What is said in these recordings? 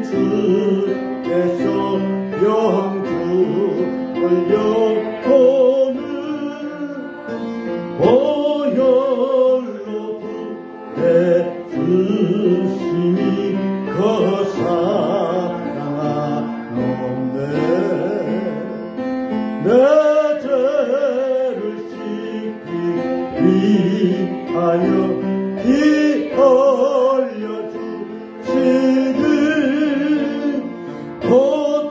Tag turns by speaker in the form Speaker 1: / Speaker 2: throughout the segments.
Speaker 1: 주께서 영주를 영혼을 보혈로 구해주시니 그 사랑하옵네. 내 죄를 씻기 위하여 피 흘려주시니 곧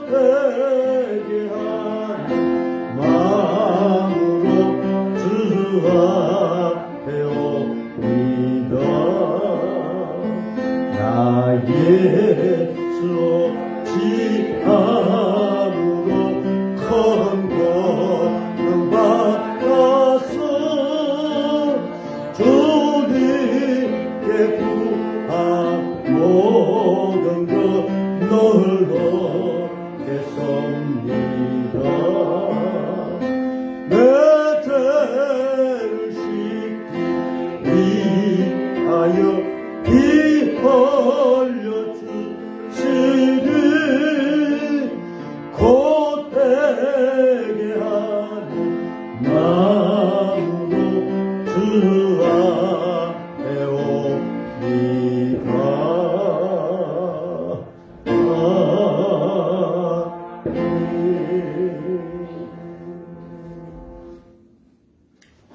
Speaker 1: 회개하는 마음으로 주 앞에 옵니다. 나의 수 없지 않으로 큰 권능 받아서 주님께 구한 모든 것 널로 겠습니다. 내 죄를 씻기 위하여 피 흘려주시니 곧 회개하는 마음으로 주 앞에 옵니다.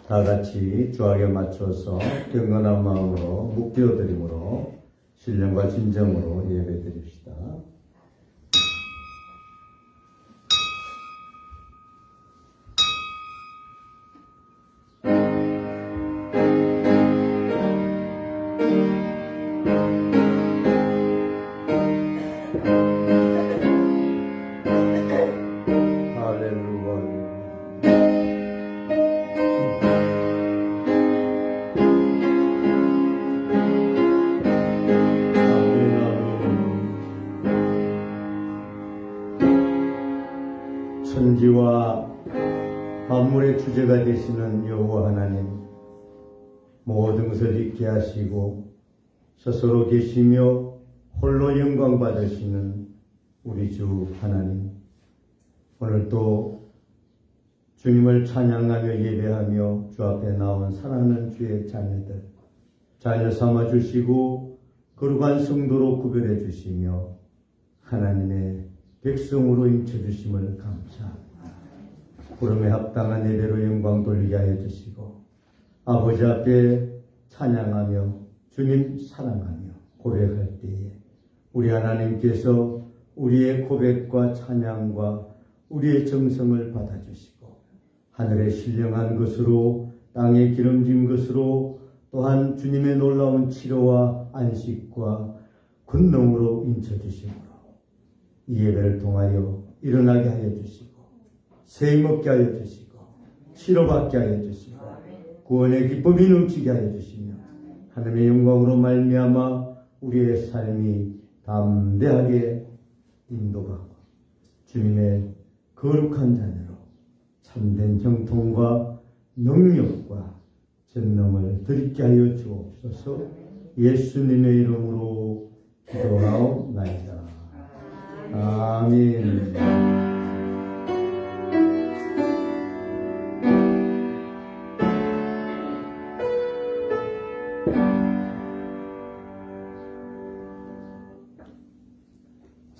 Speaker 1: 다 같이 주악에 맞춰서 경건한 마음으로 묵기어드림으로 신령과 진정으로 예배드립시다. 천지와 만물의 주제가 되시는 여호와 하나님, 모든 것을 있게 하시고 스스로 계시며 홀로 영광 받으시는 우리 주 하나님, 오늘 또 주님을 찬양하며 예배하며 주 앞에 나온 사랑하는 주의 자녀들 자녀 삼아 주시고 거룩한 성도로 구별해 주시며 하나님의 백성으로 인쳐주심을 감사합니다. 부름에 합당한 예배로 영광 돌리게 하여 주시고 아버지 앞에 찬양하며 주님 사랑하며 고백할 때에 우리 하나님께서 우리의 고백과 찬양과 우리의 정성을 받아주시고 하늘의 신령한 것으로 땅에 기름진 것으로 또한 주님의 놀라운 치료와 안식과 권능으로 인쳐주심으로 이 예배를 통하여 일어나게 하여 주시고 세임 얻게 하여 주시고 치료받게 하여 주시고 구원의 기쁨이 넘치게 하여 주시며 하나님의 영광으로 말미암아 우리의 삶이 담대하게 인도하고 주님의 거룩한 자녀로 참된 형통과 능력과 전능을 드리게 하여 주옵소서. 예수님의 이름으로 기도하옵나이다. 아멘.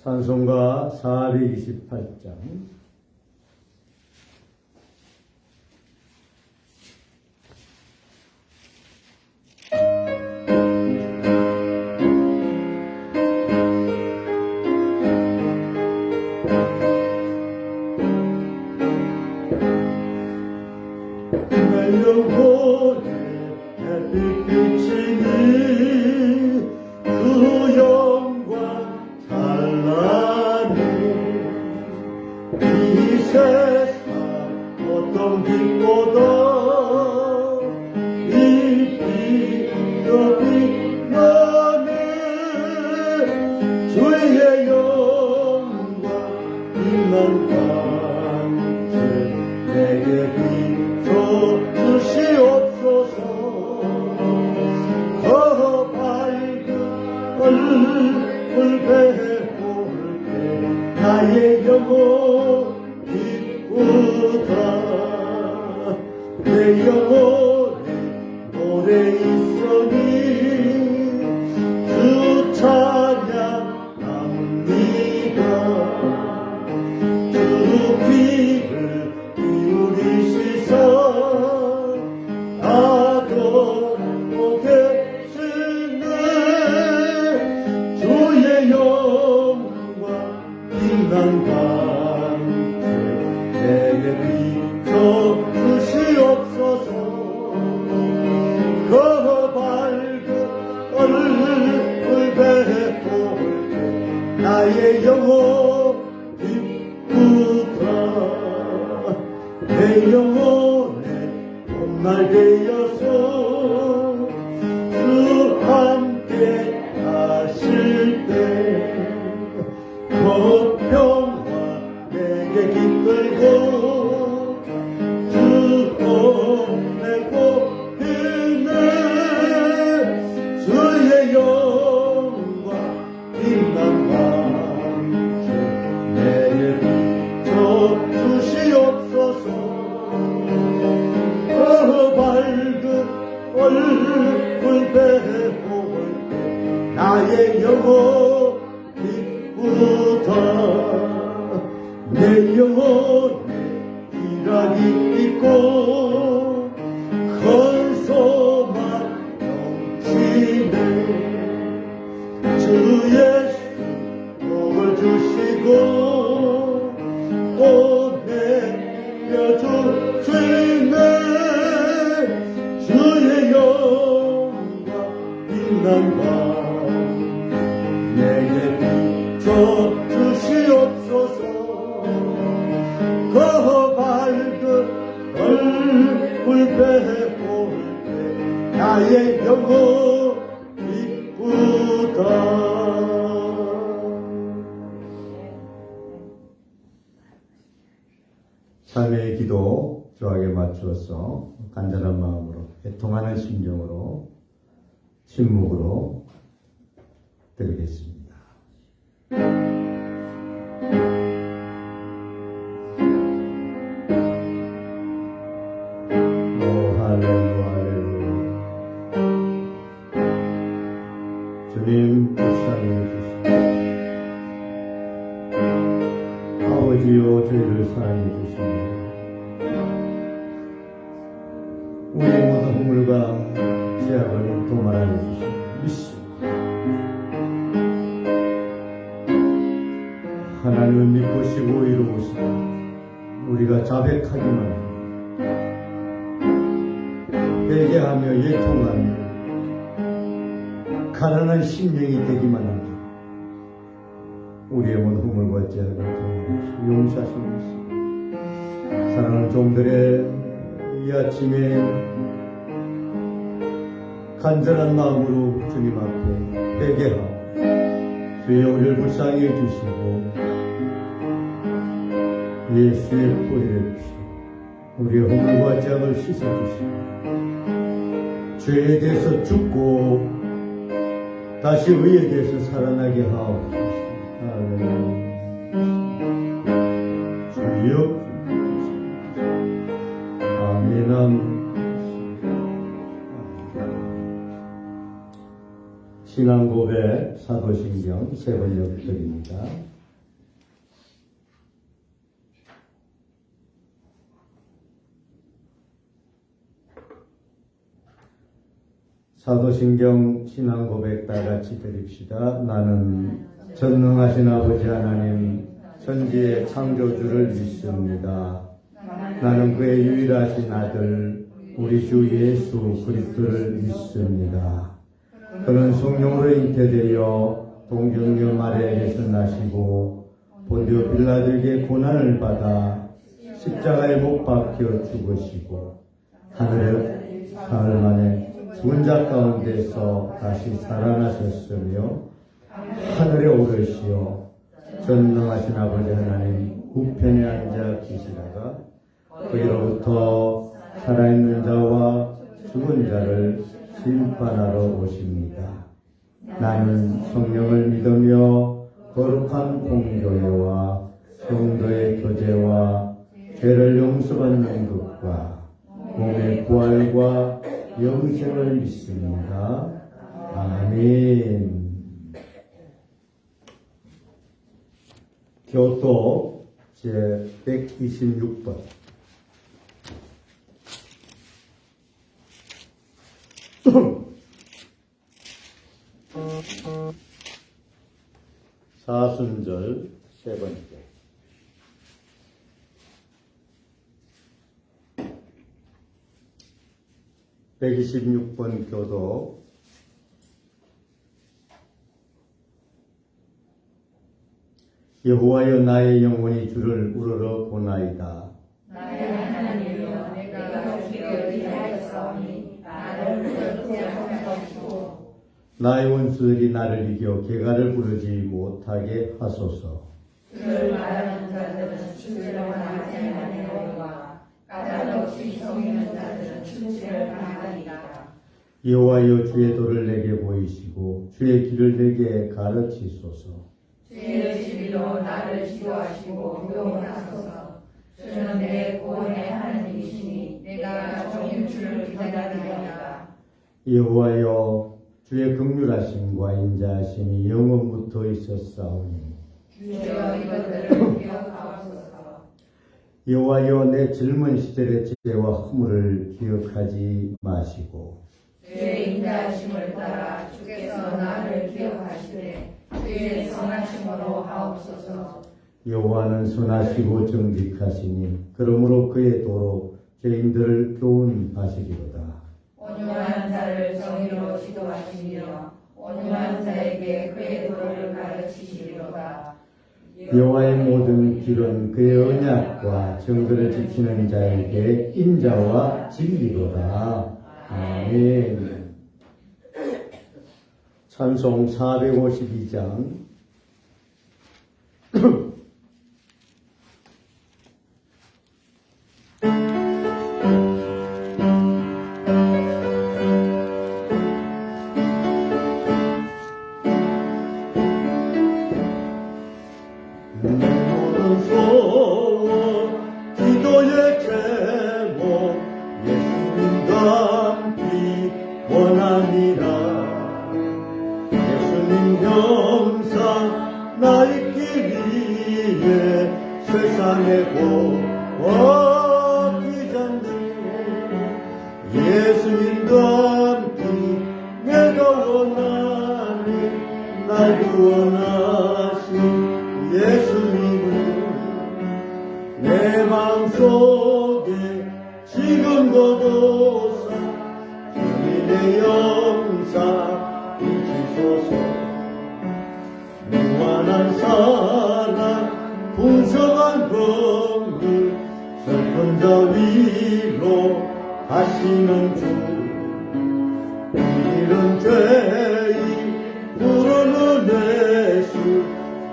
Speaker 1: 찬송가 428장. 내 영혼에 햇빛 비치니 그 영광 찬란히 이 세상 어떤 빛보다 이 빛도 빛나네. 주의 영광 빛난 광채 내게 주시옵소서. 더 밝은 얼굴 배고 나의 영혼 기쁘다. 내 영혼에 노래 있으니 주 찬양합니다. 주 귀를 기울이시사 나도 계시네. 주의 영광 빛난 밤새 내게 비춰 주시옵소서. 그 밝은 얼굴 뵙고 나의 영혼 기쁘다. 내 영혼에 봄날 되어서 주 함께 하실 때 그 평화 내게 깃들고 주 은혜 보이네. 주의 영광 빛난 밤새 내게 비춰 주시옵소서. 그 밝은 얼굴 뵈볼 때 나의 영혼 기쁘다. 내 영혼에 희락이 있고 큰 소망 넘치네. 주 예수 복을 주시고 또 내려주시네. 주의 영광 빛난 밤 내게 비춰 주시옵소서. 그 밝은 얼굴 뵈볼 때 나의 영혼 기쁘다. 삶의 기도 주에게 맞추어서 간절한 마음으로 애통하는 심정으로 침묵으로 드리겠습니다. 주님 불쌍히 주시고 아버지여 저희를 사랑해 주시며 우리의 모든 허물과 죄악을 도말하여 주시며 믿습니다. 하나님은 믿으시고 이루시고 우리가 자백하기만 하며 회개하며 예통하며 가난한 심령이 되기만 하며 우리의 모든 허물과 죄악을 도말하시고 용서하시고 있습니다. 사랑하는 종들의 이 아침에 간절한 마음으로 주님 앞에 회개하고 주여 우리를 불쌍히 해주시고 예수의 뿌리를 주시고 우리의 허물과 죄악을 씻어주시고 죄에 대해서 죽고 다시 의에 대해서 살아나게 하옵소서. 주여 아멘. 신앙 고백 사도신경 세 번째 부절입니다. 사도신경 신앙 고백 다 같이 드립시다. 나는 전능하신 아버지 하나님 천지의 창조주를 믿습니다. 나는 그의 유일하신 아들 우리 주 예수 그리스도를 믿습니다. 그는 성령으로 잉태되어 동정녀 마리아에게서 나시고 본디오 빌라도에게 고난을 받아 십자가에 못 박혀 죽으시고 하늘에 사흘 만에 죽은 자 가운데서 다시 살아나셨으며 하늘에 오르시어 전능하신 아버지 하나님 우편에 앉아 계시다가 거기로부터 살아있는 자와 죽은 자를 심판하러 오십니다. 나는 성령을 믿으며 거룩한 공교회와 성도의 교제와 죄를 용서받는 것과 몸의 부활과 영생을 믿습니다. 아멘. 교토 제 126번. 사순절 세 번째. (126번) 교도. 여호와여, 나의 영혼이 주를 우러러 보나이다.
Speaker 2: 나의 하나님이여, 내가 주께 의지하였사오니 나를 부르지 아니하시고
Speaker 1: 나의 원수들이 나를 이겨 개가를 부르지 못하게 하소서.
Speaker 2: 주를 말하는 자들은 주를 말하지 아니하리라. 까닭없이 속이는 자들은 수치를 당하리라.
Speaker 1: 여호와여, 주의 도를 내게 보이시고 주의 길을 내게 가르치소서.
Speaker 2: 주의 진리로 나를 지도하시고 교훈하소서. 주는 내 구원의 하나님이시니 내가 종일 주를 기다리리이다.
Speaker 1: 여호와여, 주의 긍휼하심과 인자하심이 영원부터 있었사오니
Speaker 2: 주여 이것들을 기억하옵소서.
Speaker 1: 여호와여, 내 젊은 시절의 죄와 허물을 기억하지 마시고
Speaker 2: 주의 인자하심을 따라 주께서 나를 기억하시되 주의 선하심으로 하옵소서.
Speaker 1: 여호와는 선하시고 정직하시니 그러므로 그의 도로 죄인들을 교훈하시리로다.
Speaker 2: 온유한 자를 정의로 지도하시며 온유한 자에게 그의 도를 가르치시리로다.
Speaker 1: 여호와의 모든 길은 그의 언약과 정도를 지키는 자에게 인자와 진리로다. 아멘. 찬송 452장. 기도의 제목 예수님 닮기 원하니라. 예수님 형상 나 있기 위해 세상에 보기 잡는 예수님 닮기 내가 원하니 날 구원하신 예수님을 내 마음속에 지금도 도사 주님의 영상 비치소서. 무한한 사랑 풍성한 긍휼 슬픈 자 위로 하시는 주. 이런 죄인 부르는 예수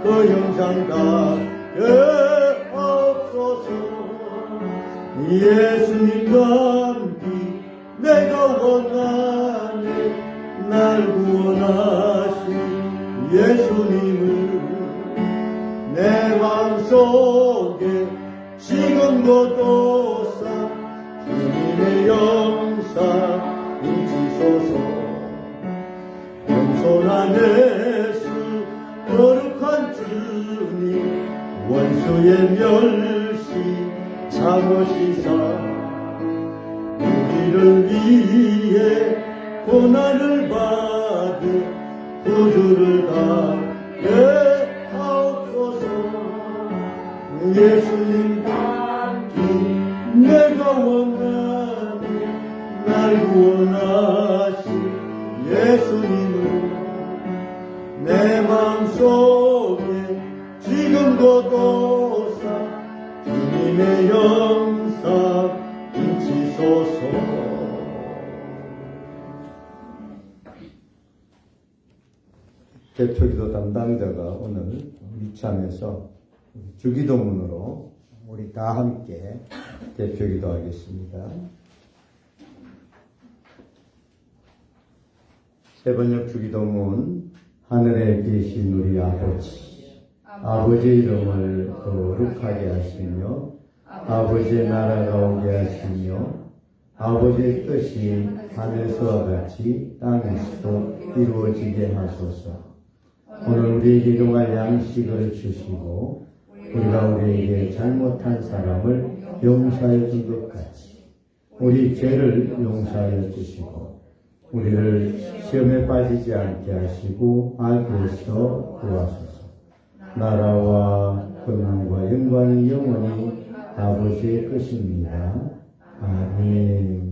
Speaker 1: 그 형상 닿게 하옵소서. 예수님 닮기 내가 원하네. 날 구원하신 예수님을 내 마음속에 지금도 도사 주님의 영상 인치소서. 겸손한 예수 거룩한 주님 원수의 멸시 참으시사 우리를 위해 고난을 받은 구주를 받게 하옵소서. 예수님 닮기 내가 원하니 날 구원하신 예수님을 내 마음속에 지금도 도사 주님의 영상 인치소서. 대표기도 담당자가 오늘 이참에서 주기도문으로 우리 다 함께 대표기도 하겠습니다. 세 번역 주기도문. 하늘에 계신 우리 아버지, 아버지의 이름을 거룩하게 하시며 아버지의 나라가 오게 하시며 아버지의 뜻이 하늘에서와 같이 땅에서도 이루어지게 하소서. 오늘 우리에게 일용할 양식을 주시고 우리가 우리에게 잘못한 사람을 용서하여 준 것 같이 우리 죄를 용서하여 주시고 우리를 시험에 빠지지 않게 하시고 악에서 구하소서. 나라와 권능과 영광이 영원히 아버지의 것입니다. 아멘.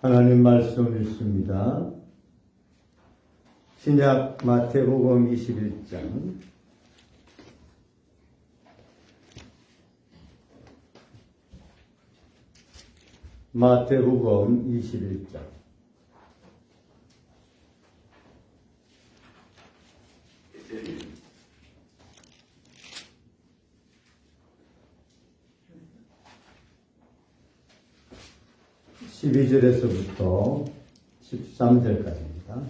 Speaker 1: 하나님 말씀 읽습니다. 신약 마태복음 21장 21장 12절에서부터 13절까지입니다.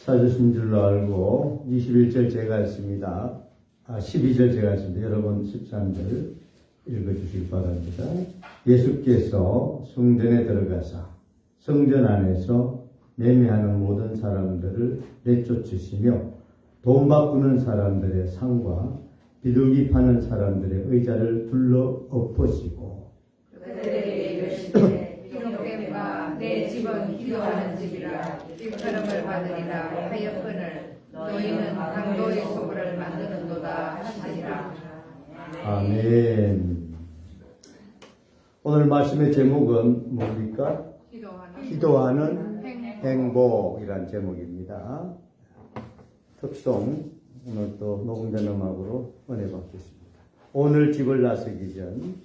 Speaker 1: 찾으신 줄로 알고 21절 제가 했습니다. 12절 제가 했습니다. 여러분 13절 읽어주시기 바랍니다. 예수께서 성전에 들어가사 성전 안에서 매매하는 모든 사람들을 내쫓으시며 돈 바꾸는 사람들의 상과 비둘기 파는 사람들의 의자를 둘러 엎으시고
Speaker 2: 그들에게 이르시되 형제가 내 집은 기도하는 집이라 일컬음을 받으리라 하였거늘 너희는 강도의 소굴을 만드는도다 하시니라.
Speaker 1: 아멘. 오늘 말씀의 제목은 뭡니까? 기도하는 행복이란 제목입니다. 특송, 오늘 또 녹음된 음악으로 은혜 받겠습니다. 오늘 집을 나서기 전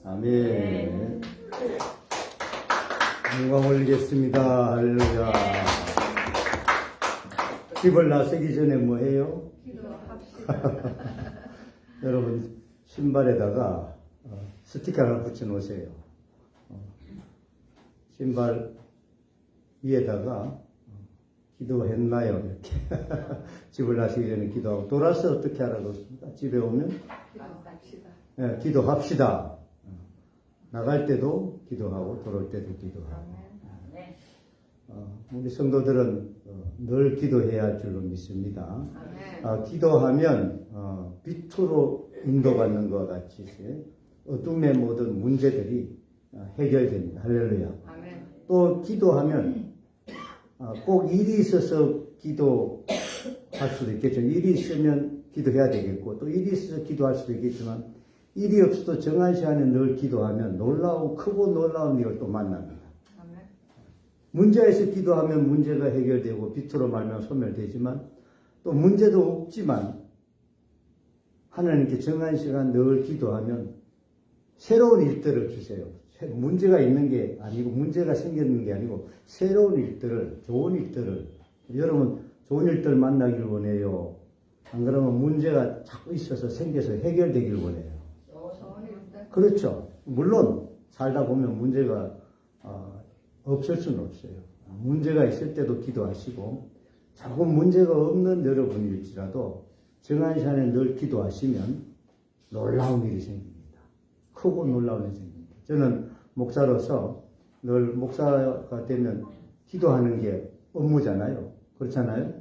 Speaker 1: 아멘. 영광 올리겠습니다. 할렐루야. 집을 나서기 전에 뭐 해요?
Speaker 2: 기도합시다.
Speaker 1: 여러분, 신발에다가 스티커 하나 붙여 놓으세요. 신발 위에다가 기도했나요? 이렇게. 집을 나서기 전에 기도하고. 돌아서 어떻게 알아뒀습니까? 집에 오면?
Speaker 2: 기도합시다.
Speaker 1: 네, 기도합시다. 나갈 때도 기도하고, 들어올 때도 기도하고. 우리 성도들은 늘 기도해야 할 줄로 믿습니다. 기도하면 빛으로 인도받는 것 같이 어둠의 모든 문제들이 해결됩니다. 할렐루야.
Speaker 2: 아멘.
Speaker 1: 또 기도하면 꼭 일이 있어서 기도할 수도 있겠죠. 일이 있으면 기도해야 되겠고, 또 일이 있어서 기도할 수도 있겠지만, 일이 없어도 정한 시간에 늘 기도하면 크고 놀라운 일을 또 만납니다.
Speaker 2: 아멘.
Speaker 1: 문제가 있어 기도하면 문제가 해결되고 빛으로 말면 소멸되지만, 또 문제도 없지만 하나님께 정한 시간 늘 기도하면 새로운 일들을 주세요. 문제가 있는 게 아니고, 문제가 생기는 게 아니고, 새로운 일들을, 좋은 일들을, 여러분 좋은 일들 만나길 원해요. 안 그러면 문제가 자꾸 있어서 생겨서 해결되길 원해요. 그렇죠. 물론 살다 보면 문제가 없을 수는 없어요. 문제가 있을 때도 기도하시고, 자꾸 문제가 없는 여러분일지라도 정한 시간에 늘 기도하시면 놀라운 일이 생깁니다. 크고 놀라운 일이 생깁니다. 저는 목사로서 늘 목사가 되면 기도하는 게 업무잖아요. 그렇잖아요.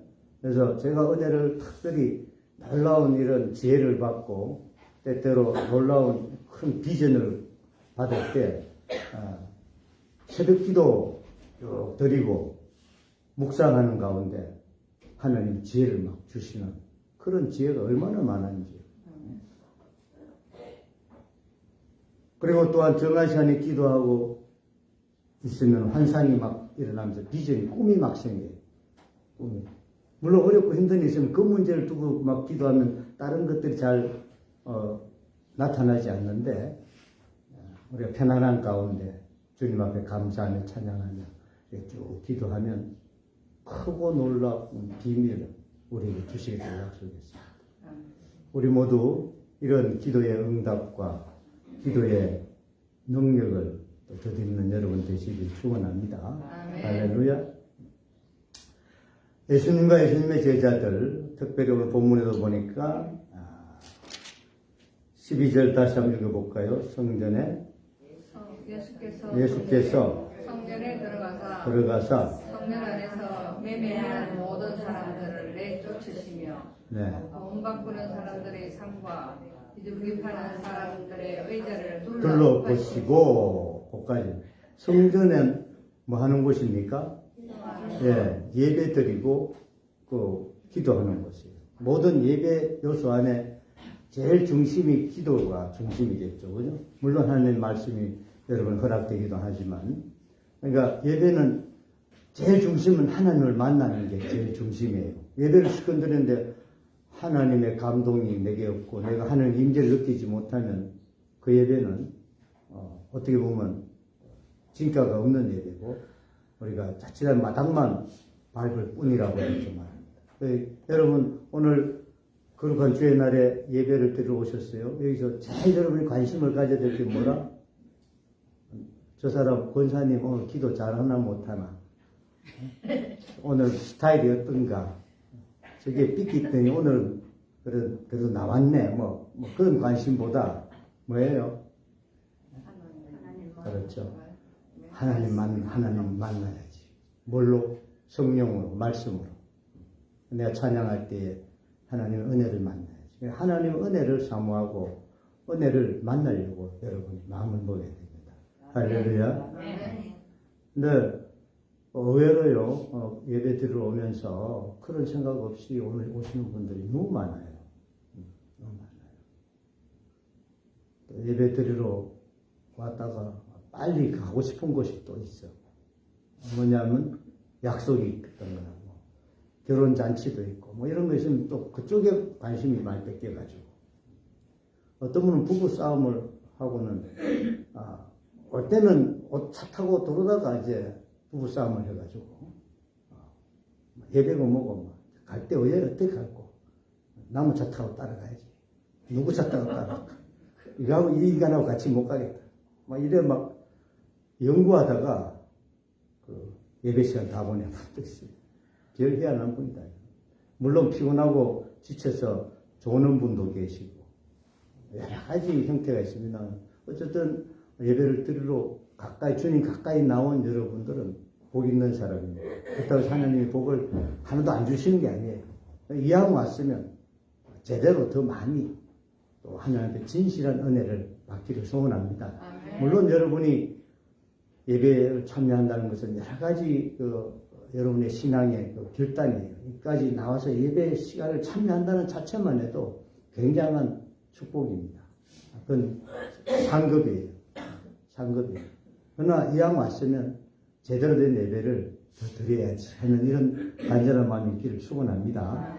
Speaker 1: 그래서 제가 은혜를 특별히 놀라운 이런 지혜를 받고, 때때로 놀라운 큰 비전을 받을 때 새벽 기도 쭉 드리고 묵상하는 가운데 하나님 지혜를 막 주시는 그런 지혜가 얼마나 많은지. 그리고 또한 정한 시간에 기도하고 있으면 환상이 막 일어나면서 비전이, 꿈이 막 생겨요. 꿈이. 물론 어렵고 힘든 일이 있으면 그 문제를 두고 막 기도하면 다른 것들이 잘 나타나지 않는데, 우리가 편안한 가운데 주님 앞에 감사하며 찬양하며 쭉 기도하면 크고 놀라운 비밀을 우리에게 주시겠다고 약속했습니다. 우리 모두 이런 기도의 응답과 기도의 능력을 덧입는 여러분 되시길 축원합니다. 할렐루야. 예수님과 예수님의 제자들, 특별히 오늘 본문에도 보니까 12절 다시 한번 읽어볼까요? 성전에 예수께서
Speaker 2: 성전에
Speaker 1: 들어가사
Speaker 2: 성전 안에서 매매하는 모든 사람들을 내쫓으시며 돈 바꾸는 사람들의 상과 비둘기 파는 사람들의 의자를
Speaker 1: 둘러보시고, 거기까지. 성전은 뭐 하는 곳입니까? 예배 드리고 기도하는 곳이에요. 모든 예배 요소 안에 제일 중심이 기도가 중심이겠죠. 그죠? 물론 하나님의 말씀이 여러분 허락되기도 하지만, 그러니까 예배는 제일 중심은 하나님을 만나는 게 제일 중심이에요. 예배를 시간 드리는데 하나님의 감동이 내게 없고 내가 하나님의 임재를 느끼지 못하면 그 예배는 어떻게 보면 진가가 없는 예배고, 우리가 자칫한 마당만 밟을 뿐이라고 이렇게 말합니다. 여러분 오늘 거룩한 주의 날에 예배를 드리러 오셨어요. 여기서 제일 여러분이 관심을 가져야 될 게 뭐라? 저 사람 권사님 오늘 기도 잘하나 못하나? 오늘 스타일이 어떤가? 저게 삐끼더니 오늘 그래도 나왔네. 뭐 그런 관심보다 뭐예요? 그렇죠. 하나님 만나야지. 뭘로? 성령으로, 말씀으로. 내가 찬양할 때에 하나님의 은혜를 만나야지. 하나님의 은혜를 사모하고 은혜를 만나려고 여러분이 마음을 먹어야 됩니다. 할렐루야. 근데 의외로요, 예배 드리러 오면서 그런 생각 없이 오늘 오시는 분들이 너무 많아요. 너무 많아요. 예배 드리러 왔다가 빨리 가고 싶은 곳이 또 있어. 뭐냐면 약속이 있던 거라고. 결혼잔치도 있고, 뭐 이런 거 있으면 또 그쪽에 관심이 많이 뺏겨가지고. 어떤 분은 부부 싸움을 하고는 올 때는 차 타고 들어오다가 이제 부부싸움을 해가지고 예배고 뭐고 갈 때 왜 어떻게 갈고 남은 차 타고 따라가야지 누구 차 타고 따라갈까 이거하고 이 인간하고 같이 못 가겠다 막 이래 막 연구하다가 그 예배 시간 다 보내면 별 희한한 분이다. 물론 피곤하고 지쳐서 조는 분도 계시고 여러 가지 형태가 있습니다. 어쨌든 예배를 드리러 가까이 주님 가까이 나온 여러분들은 복 있는 사람입니다. 그렇다고 하나님이 복을 하나도 안 주시는 게 아니에요. 이왕 왔으면 제대로 더 많이 또 하나님께 진실한 은혜를 받기를 소원합니다. 물론 여러분이 예배를 참여한다는 것은 여러 가지 여러분의 신앙의 결단이에요. 여기까지 나와서 예배 시간을 참여한다는 자체만 해도 굉장한 축복입니다. 그건 상급이에요. 상급이에요. 그러나 이왕 왔으면 제대로 된 예배를 더 드려야지 하는 이런 간절한 마음이 있기를 축원합니다.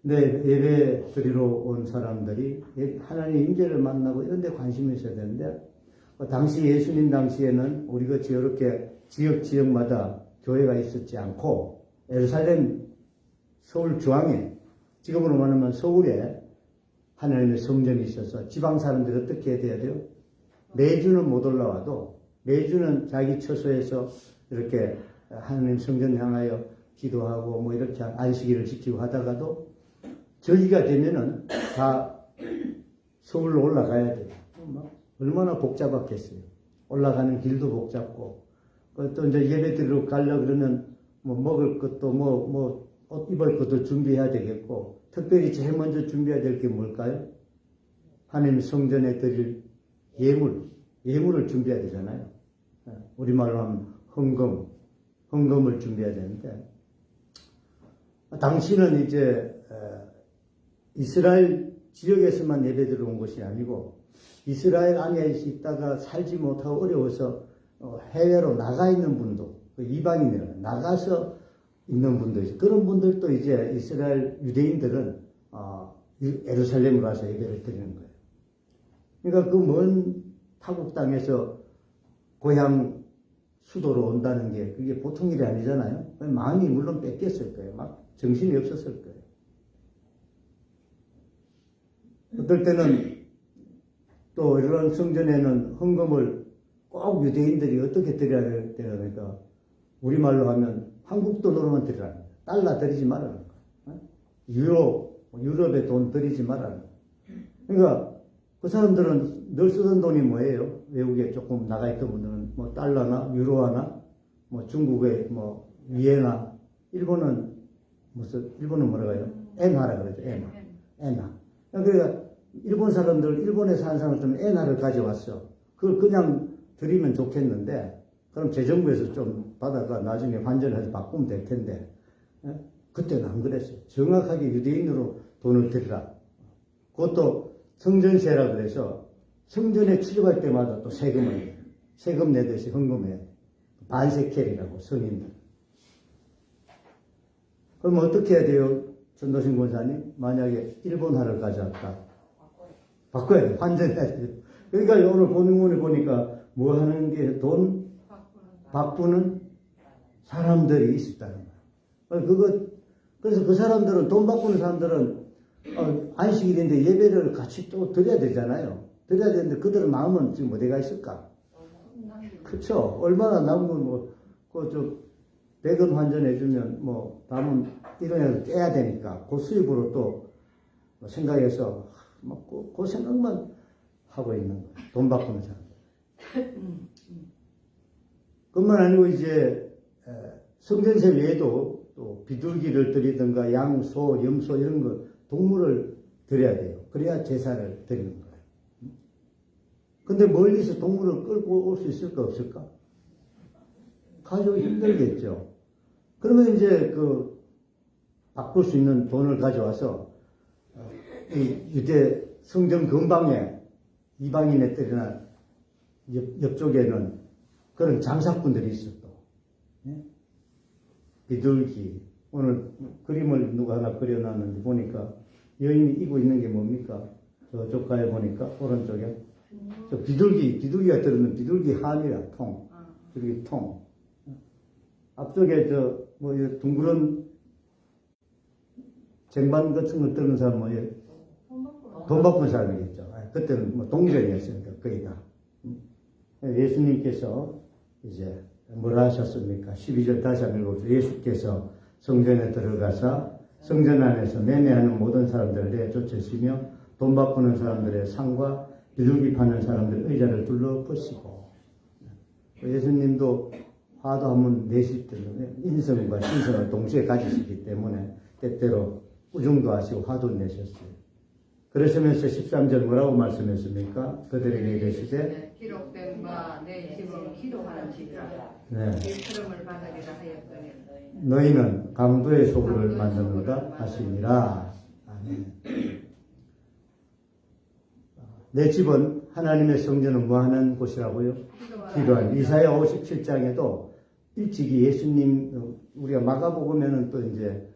Speaker 1: 네, 예배 드리러 온 사람들이 하나님의 임재를 만나고 이런 데 관심이 있어야 되는데 당시 예수님 당시에는 우리가 이렇게 지역마다 교회가 있었지 않고 예루살렘 서울 중앙에 지금으로 말하면 서울에 하나님의 성전이 있어서 지방 사람들이 어떻게 해야 돼요? 매주는 못 올라와도 매주는 자기 처소에서 이렇게 하나님 성전 향하여 기도하고 뭐 이렇게 안식일을 지키고 하다가도 절기가 되면은 다 서울로 올라가야 돼요. 얼마나 복잡했겠어요. 올라가는 길도 복잡고 또 이제 예배 드리러 가려 그러면 뭐 먹을 것도 옷 입을 것도 준비해야 되겠고 특별히 제일 먼저 준비해야 될 게 뭘까요? 하나님 성전에 드릴 예물을 준비해야 되잖아요. 우리말로 하면 헌금을 준비해야 되는데 당시는 이제 이스라엘 지역에서만 예배 들어온 것이 아니고 이스라엘 안에 있다가 살지 못하고 어려워서 해외로 나가 있는 분도 이방인으로 나가서 있는 분도 있어요. 그런 분들도 이제 이스라엘 유대인들은 예루살렘으로 와서 예배를 드리는 거예요. 그러니까 그 먼 타국 땅에서 고향 수도로 온다는 게 그게 보통 일이 아니잖아요. 마음이 물론 뺏겼을 거예요. 막 정신이 없었을 거예요. 어떨 때는 또 이런 성전에는 헌금을 꼭 유대인들이 어떻게 드려야 되니까 우리말로 하면 한국 돈으로만 드리라는 거예요. 달러 드리지 말라는 거예요. 유럽에 돈 드리지 말라는 거예요. 그러니까 그 사람들은 늘 쓰던 돈이 뭐예요? 외국에 조금 나가 있던 분들은 뭐 달러나 유로화나 뭐 중국의 뭐 위에나 일본은 뭐라고 해요? 엔화라 그러죠. 엔화. 그러니까 일본 사람들, 일본에 사는 사람들은 엔화를 가져왔어. 그걸 그냥 드리면 좋겠는데, 그럼 재정부에서 좀 받아가 나중에 환전해서 바꾸면 될 텐데, 그때는 안 그랬어요. 정확하게 유대인으로 돈을 드리라. 그것도 성전세라 그래서 성전에 출입할 때마다 또 세금 내듯이 헌금해. 반세켈이라고 성인들. 그럼 어떻게 해야 돼요? 전도신 권사님? 만약에 일본화를 가져왔다. 바꿔야 돼. 환전해야 돼요. 그러니까 오늘 본문에 보니까 뭐 하는 게 돈 바꾸는 사람들이 있었다는 거예요. 그래서 그 사람들은, 돈 바꾸는 사람들은 안식일인데 예배를 같이 또 드려야 되잖아요. 드려야 되는데 그들의 마음은 지금 어디가 있을까? 그쵸? 얼마나 남은 저 100원 환전해주면 남은 1원이라도 떼야 되니까 그 수입으로 또 생각해서 그 생각만 하고 있는 거예요. 돈 바꾸는 사람들. 그뿐만 아니고 이제 성전세 외에도 또 비둘기를 드리든가 양, 소, 염소 이런 거 동물을 드려야 돼요. 그래야 제사를 드리는 거예요. 근데 멀리서 동물을 끌고 올 수 있을까 없을까? 가져오기 힘들겠죠. 그러면 이제 바꿀 수 있는 돈을 가져와서 이 유대 성전 근방에 이방인의 때나 옆쪽에는 그런 장사꾼들이 있었어. 예? 비둘기. 오늘 그림을 누가 하나 그려놨는데 보니까 여인이 입고 있는 게 뭡니까? 저쪽 가에 보니까 오른쪽에 저 비둘기가 들어있는 비둘기 함이라 통. 비둘기 통. 앞쪽에 뭐 둥그런 쟁반 같은 거 뜨는 사람 돈 바쁜 사람이겠죠. 그때는 뭐 동전이었으니까 거의 다. 예수님께서 이제 뭐라 하셨습니까? 12절 다시 한번 읽어보세요. 예수께서 성전에 들어가서 성전 안에서 매매하는 모든 사람들을 내쫓으시며 돈 바꾸는 사람들의 상과 비둘기 파는 사람들의 의자를 둘러보시고, 예수님도 화도 한번 내실 때는 인성과 신성을 동시에 가지시기 때문에 때때로 우중도 하시고 화도 내셨어요. 그러시면서 13절 뭐라고 말씀했습니까? 그들에게 이르시되
Speaker 2: 기록된 바 내 집은 기도하는 집이라.
Speaker 1: 네.
Speaker 2: 일컬음을 받으리라 하였더니
Speaker 1: 너희는 강도의 소굴을 만드는가 하시니라. 아멘. 내 집은 하나님의 성전은 뭐하는 곳이라고요? 기도하는. 이사야 57장에도 일찍이 예수님, 우리가 마가복음에는 또 이제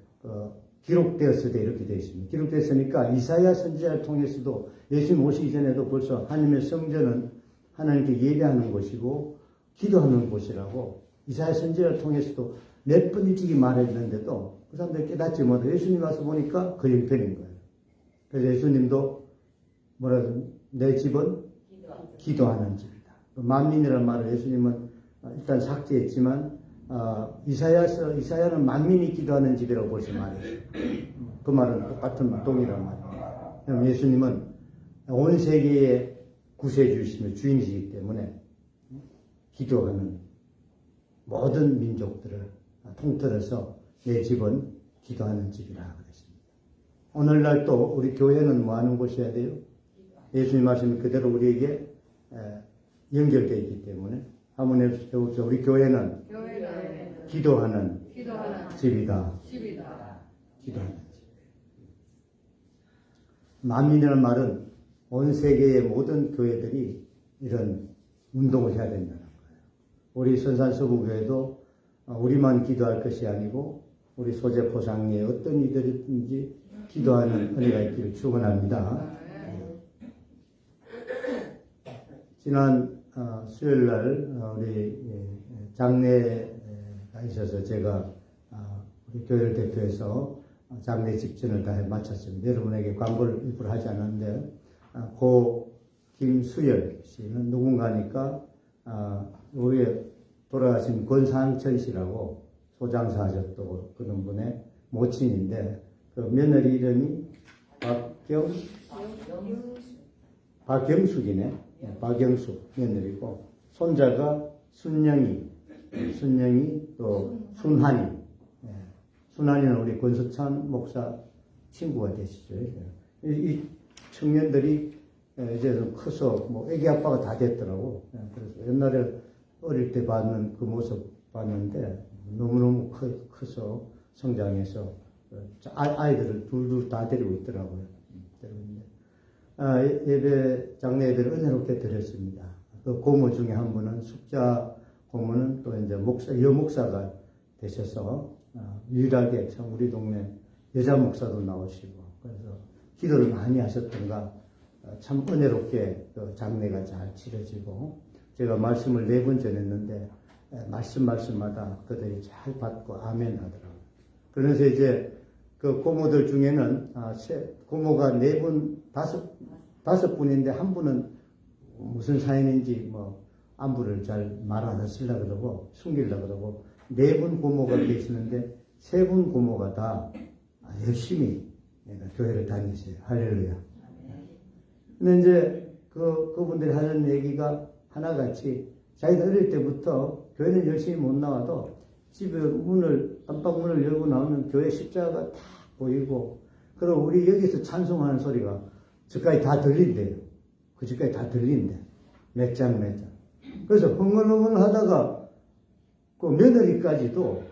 Speaker 1: 기록되었을 때 이렇게 되어 있습니다. 기록됐으니까 이사야 선지자를 통해서도 예수님 오시기 전에도 벌써 하나님의 성전은 하나님께 예배하는 곳이고 기도하는 곳이라고 이사야 선지자를 통해서도 몇 번 일찍이 말했는데도 그 사람들이 깨닫지 못하고 예수님 와서 보니까 그 형편인 거예요. 그래서 예수님도 내 집은 기도하는 집이다. 만민이라는 말을 예수님은 일단 삭제했지만 이사야는 만민이 기도하는 집이라고 벌써 말했어요. 그 말은 똑같은 동일한 말입니다. 그럼 예수님은 온 세계의 구세주이시며 주인이시기 때문에 기도하는 모든 민족들을 통틀어서 내 집은 기도하는 집이라 그랬습니다. 오늘날 또 우리 교회는 뭐 하는 곳이어야 돼요? 예수님 말씀이 그대로 우리에게 연결되어 있기 때문에 한번 해보세요. 우리 교회는 기도하는 집이다. 기도하는 집. 만민이라는 말은 온 세계의 모든 교회들이 이런 운동을 해야 된다는 거예요. 우리 선산서구교회도 우리만 기도할 것이 아니고 우리 소재포상에 어떤 이들이든지 기도하는 은혜가 있기를 축원합니다. 지난 수요일날 우리 장례가 있어서 제가 우리 교회를 대표해서 장례 직전을 다 마쳤습니다. 여러분에게 광고를 일부러 하지 않았는데 고 김수열 씨는 누군가니까 우리 돌아가신 권상천 씨라고 소장사 하셨던 그런 분의 모친인데 그 며느리 이름이 박경숙이네. 박경숙 며느리고 손자가 순영이 또 순한이. 순한이는 우리 권수찬 목사 친구가 되시죠. 이 청년들이 이제 좀 커서 뭐 애기 아빠가 다 됐더라고. 그래서 옛날에 어릴 때 봤는 그 모습 봤는데 너무너무 커서 성장해서 아이들을 둘둘 다 데리고 있더라고요. 장례 예배를 은혜롭게 드렸습니다. 그 고모 중에 한 분은 숙자 고모는 또 이제 여목사가 되셔서 유일하게 참 우리 동네 여자 목사도 나오시고 그래서 기도를 많이 하셨던가 참 은혜롭게 그 장례가 잘 치러지고 제가 말씀을 4번 전했는데 말씀마다 그들이 잘 받고 아멘 하더라고요. 그러면서 이제 그 고모들 중에는 고모가 4분, 5분인데 한 분은 무슨 사연인지 뭐 안부를 잘 말 안 하시려고 그러고 숨기려고 그러고 4분 고모가 계시는데 3분 고모가 다 열심히 교회를 다니세요. 할렐루야. 근데 이제 그분들이 하는 얘기가 하나같이 자기들 어릴 때부터 교회는 열심히 못 나와도 집에 안방 문을 열고 나오면 교회 십자가가 다 보이고, 그리고 우리 여기서 찬송하는 소리가 저까지 다 들린대요. 그 집까지 다 들린대. 몇 장. 그래서 흥얼흥얼 하다가 그 며느리까지도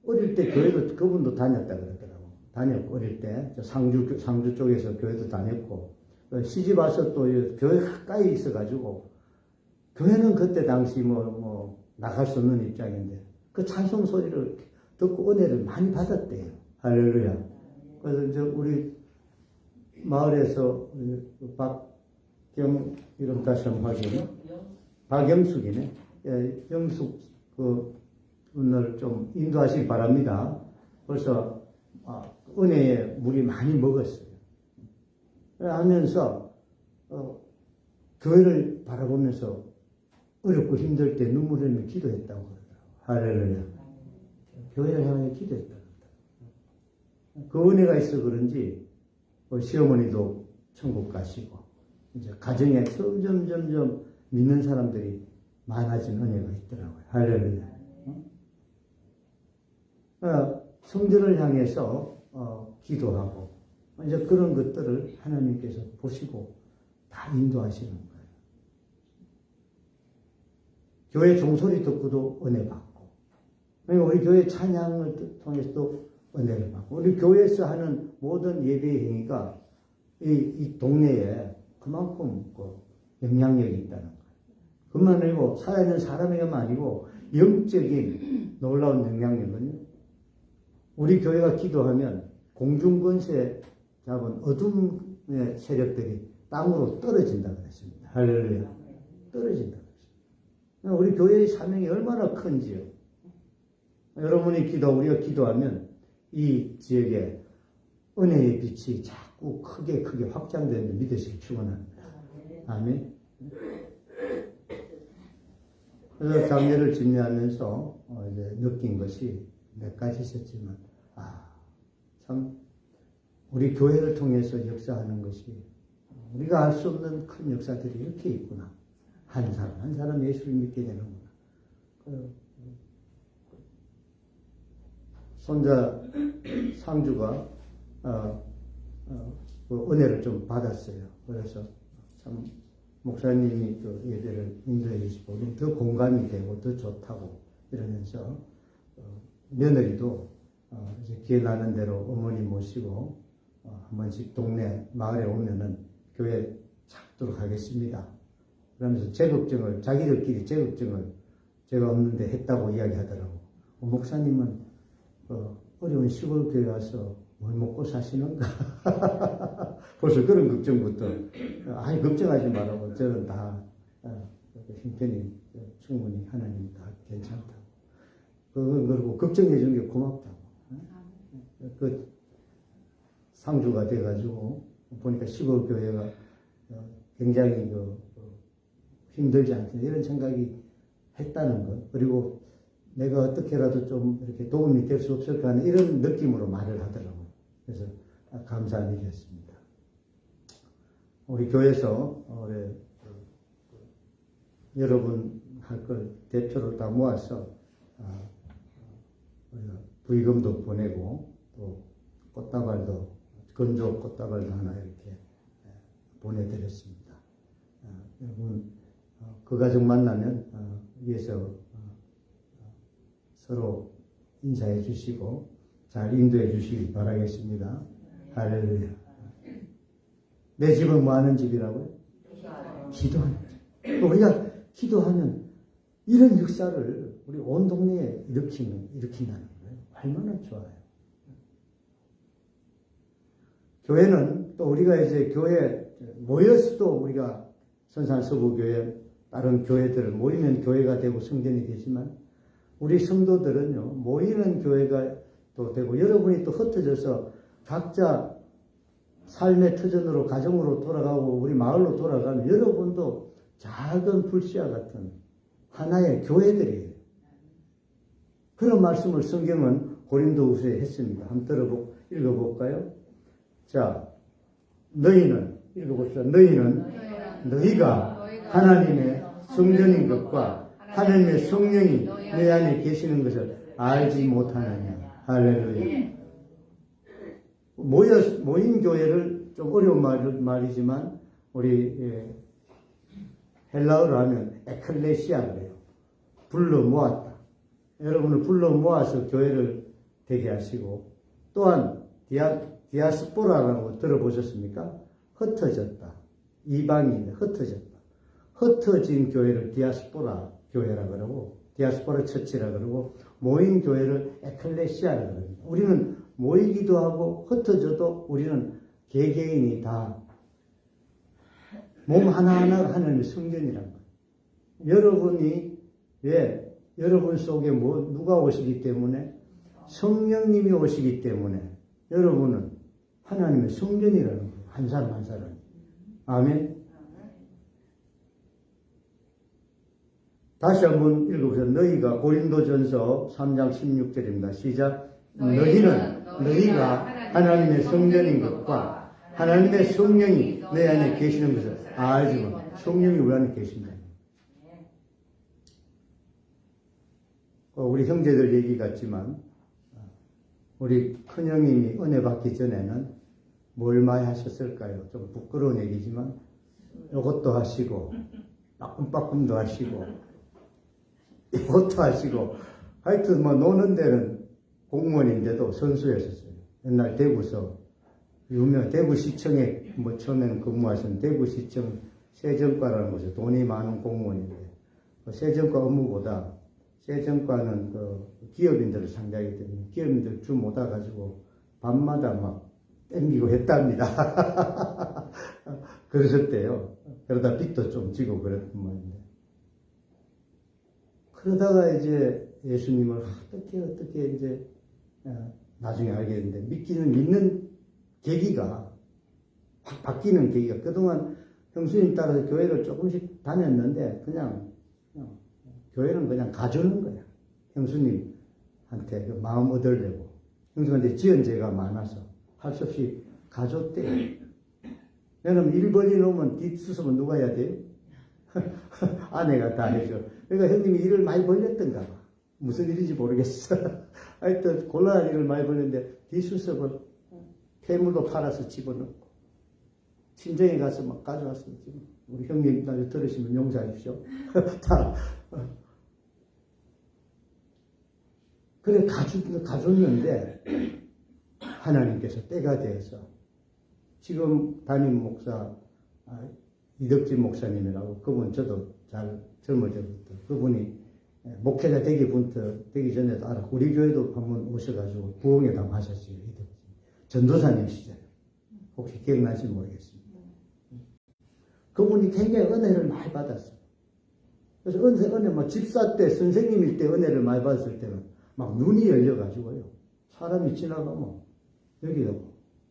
Speaker 1: 어릴 때 교회도 그분도 다녔다 그러더라고. 다녔고, 어릴 때. 상주 쪽에서 교회도 다녔고, 시집 와서 또 교회 가까이 있어가지고, 교회는 그때 당시 나갈 수 없는 입장인데, 그 찬송 소리를 듣고 은혜를 많이 받았대요. 할렐루야. 그래서 이제 우리 마을에서 이름 다시 한번 확인. 박영숙이네. 예, 영숙 분을 좀 인도하시기 바랍니다. 벌써 은혜에 물이 많이 먹었어요. 하면서 교회를 바라보면서 어렵고 힘들 때 눈물 흘리며 기도했다고 그러더라고요. 할렐루야. 교회를 향해 기도했다고 그러더라고요. 그 은혜가 있어 그런지 시어머니도 천국 가시고 이제 가정에 점점 믿는 사람들이 많아진 은혜가 있더라고요. 할렐루야. 성전을 향해서 기도하고 이제 그런 것들을 하나님께서 보시고 다 인도하시는 거예요. 교회 종소리 듣고도 은혜 받고, 우리 교회 찬양을 통해서도 은혜를 받고, 우리 교회에서 하는 모든 예배 행위가 이 동네에 그만큼 영향력이 있다는 거예요. 그만 아니고 살아있는 사람에게만 아니고 영적인 놀라운 영향력은요. 우리 교회가 기도하면 공중권세 잡은 어둠의 세력들이 땅으로 떨어진다 그랬습니다. 할렐루야. 떨어진다 그랬습니다. 우리 교회의 사명이 얼마나 큰지요. 여러분이 우리가 기도하면 이 지역에 은혜의 빛이 자꾸 크게 확장되는 믿으시기 축원합니다. 아멘. 그래서 장례를 집례하면서 이제 느낀 것이 몇 가지 있었지만, 참 우리 교회를 통해서 역사하는 것이 우리가 알 수 없는 큰 역사들이 이렇게 있구나. 한 사람 예수를 믿게 되는구나. 손자 상주가 그 은혜를 좀 받았어요. 그래서 참 목사님이 그 예배를 인도해 주시고 더 공감이 되고 더 좋다고 이러면서 며느리도 이제 기회 나는 대로 어머니 모시고 한 번씩 동네 마을에 오면은 교회 찾도록 하겠습니다. 그러면서 자기들끼리 제 걱정을 제가 없는데 했다고 이야기하더라고. 목사님은 어려운 시골 교회 와서 뭘 먹고 사시는가? 벌써 그런 걱정부터. 아니, 걱정하지 말라고. 저는 다 형편이 충분히 하나님 다 괜찮다고. 그리고 걱정해 준 게 고맙다고. 그 상주가 돼가지고 보니까 시골 교회가 굉장히 힘들지 않다 이런 생각이 했다는 것. 그리고 내가 어떻게라도 좀 이렇게 도움이 될 수 없을까 하는 이런 느낌으로 말을 하더라고요. 그래서 감사한 일이었습니다. 우리 교회에서 여러분 할 걸 대표로 다 모아서 부의금도 보내고 또 꽃다발도 건조 꽃다발도 하나 이렇게 보내드렸습니다. 여러분 그 가정 만나면 위에서 서로 인사해 주시고 잘 인도해 주시기 바라겠습니다. 할렐루야. 내 집은 뭐 하는 집이라고요? 기도하는 집. 우리가 기도하면 이런 역사를 우리 온 동네에 일으킨다는 거예요. 얼마나 좋아요. 교회는 또 우리가 이제 교회 모였어도 우리가 선산서구교회 다른 교회들을 모이면 교회가 되고 성전이 되지만 우리 성도들은요 모이는 교회가 또 되고 여러분이 또 흩어져서 각자 삶의 터전으로 가정으로 돌아가고 우리 마을로 돌아가면 여러분도 작은 불씨와 같은 하나의 교회들이에요. 그런 말씀을 성경은 고린도후서에 했습니다. 한번 읽어볼까요? 자, 너희는 읽어봅시다. 너희가 하나님의 성전인 것과 하나님의 성령이 내 안에 계시는 것을 알지 못하느냐. 할렐루야. 모인 교회를 좀 어려운 말이지만 우리 헬라어로 하면 에클레시아 그래요. 불러 모았다. 여러분을 불러 모아서 교회를 되게 하시고 또한 디아스포라라고 들어보셨습니까? 흩어졌다. 이방인 흩어졌다. 흩어진 교회를 디아스포라 교회라 그러고 디아스포라 처치라 그러고 모인 교회를 에클레시아라 그럽니다. 우리는 모이기도 하고 흩어져도 우리는 개개인이 다 몸 하나하나가 하나님의 성전이란 거예요. 여러분이 왜 여러분 속에 누가 오시기 때문에 성령님이 오시기 때문에 여러분은 하나님의 성전이라는 거예요. 한 사람 한 사람. 아멘. 다시 한번 읽어보세요. 너희가 고린도전서 3장 16절입니다. 시작. 너희가 하나님의 성전인 것과 하나님의 성령이 내 안에 계시는 것을 알지만 성령이 우리 안에 계신다. 우리 형제들 얘기 같지만 우리 큰형님이 은혜 받기 전에는 뭘 많이 하셨을까요? 좀 부끄러운 얘기지만 이것도 하시고 빠끔빠끔도 하시고 이것도 하시고 하여튼 뭐 노는 데는 공무원인데도 선수였었어요. 옛날 대구서 유명 대구시청에 뭐 처음에는 근무하신 대구시청 세정과라는 곳에 돈이 많은 공무원인데 그 세정과 업무보다 세정과는 그 기업인들을 상대하기 때문에 기업인들 주 못 와가지고 밤마다 막 땡기고 했답니다. 그러셨대요. 그러다 빚도 좀 지고 그랬던 모양인데. 그러다가 이제 예수님을 어떻게 이제 나중에 알게 됐는데 믿는 계기가 확 바뀌는 계기가 그동안 형수님 따라서 교회를 조금씩 다녔는데 그냥 교회는 그냥 가주는 거야. 형수님한테 그 마음 얻으려고. 형수님한테 지은 죄가 많아서 할 수 없이 가줬대요. 여러분 일 벌려놓으면 뒷수습은 누가 해야 돼요? 아내가 다 해줘. 그러니까 형님이 일을 많이 벌렸던가 봐. 무슨 일인지 모르겠어. 하여튼 곤란한 일을 많이 벌렸는데 뒷수습을 폐물로 팔아서 집어넣고 친정에 가서 막 가져왔어요. 지금 우리 형님 나중에 들으시면 용서하십시오. 다 그래 가줬는데 하나님께서 때가 돼서 지금 담임 목사 이덕진 목사님이라고 그분 저도 잘 젊을 때부터 그분이 목회자 되기 전에도 알았고 우리 교회도 한번 오셔가지고 부흥회당 하셨어요. 이덕진 전도사님 시절 혹시 기억나실지 모르겠습니다. 그분이 굉장히 은혜를 많이 받았어요. 그래서 은혜 뭐 집사 때 선생님일 때 은혜를 많이 받았을 때는 막 눈이 열려가지고요. 사람이 지나가면 여기다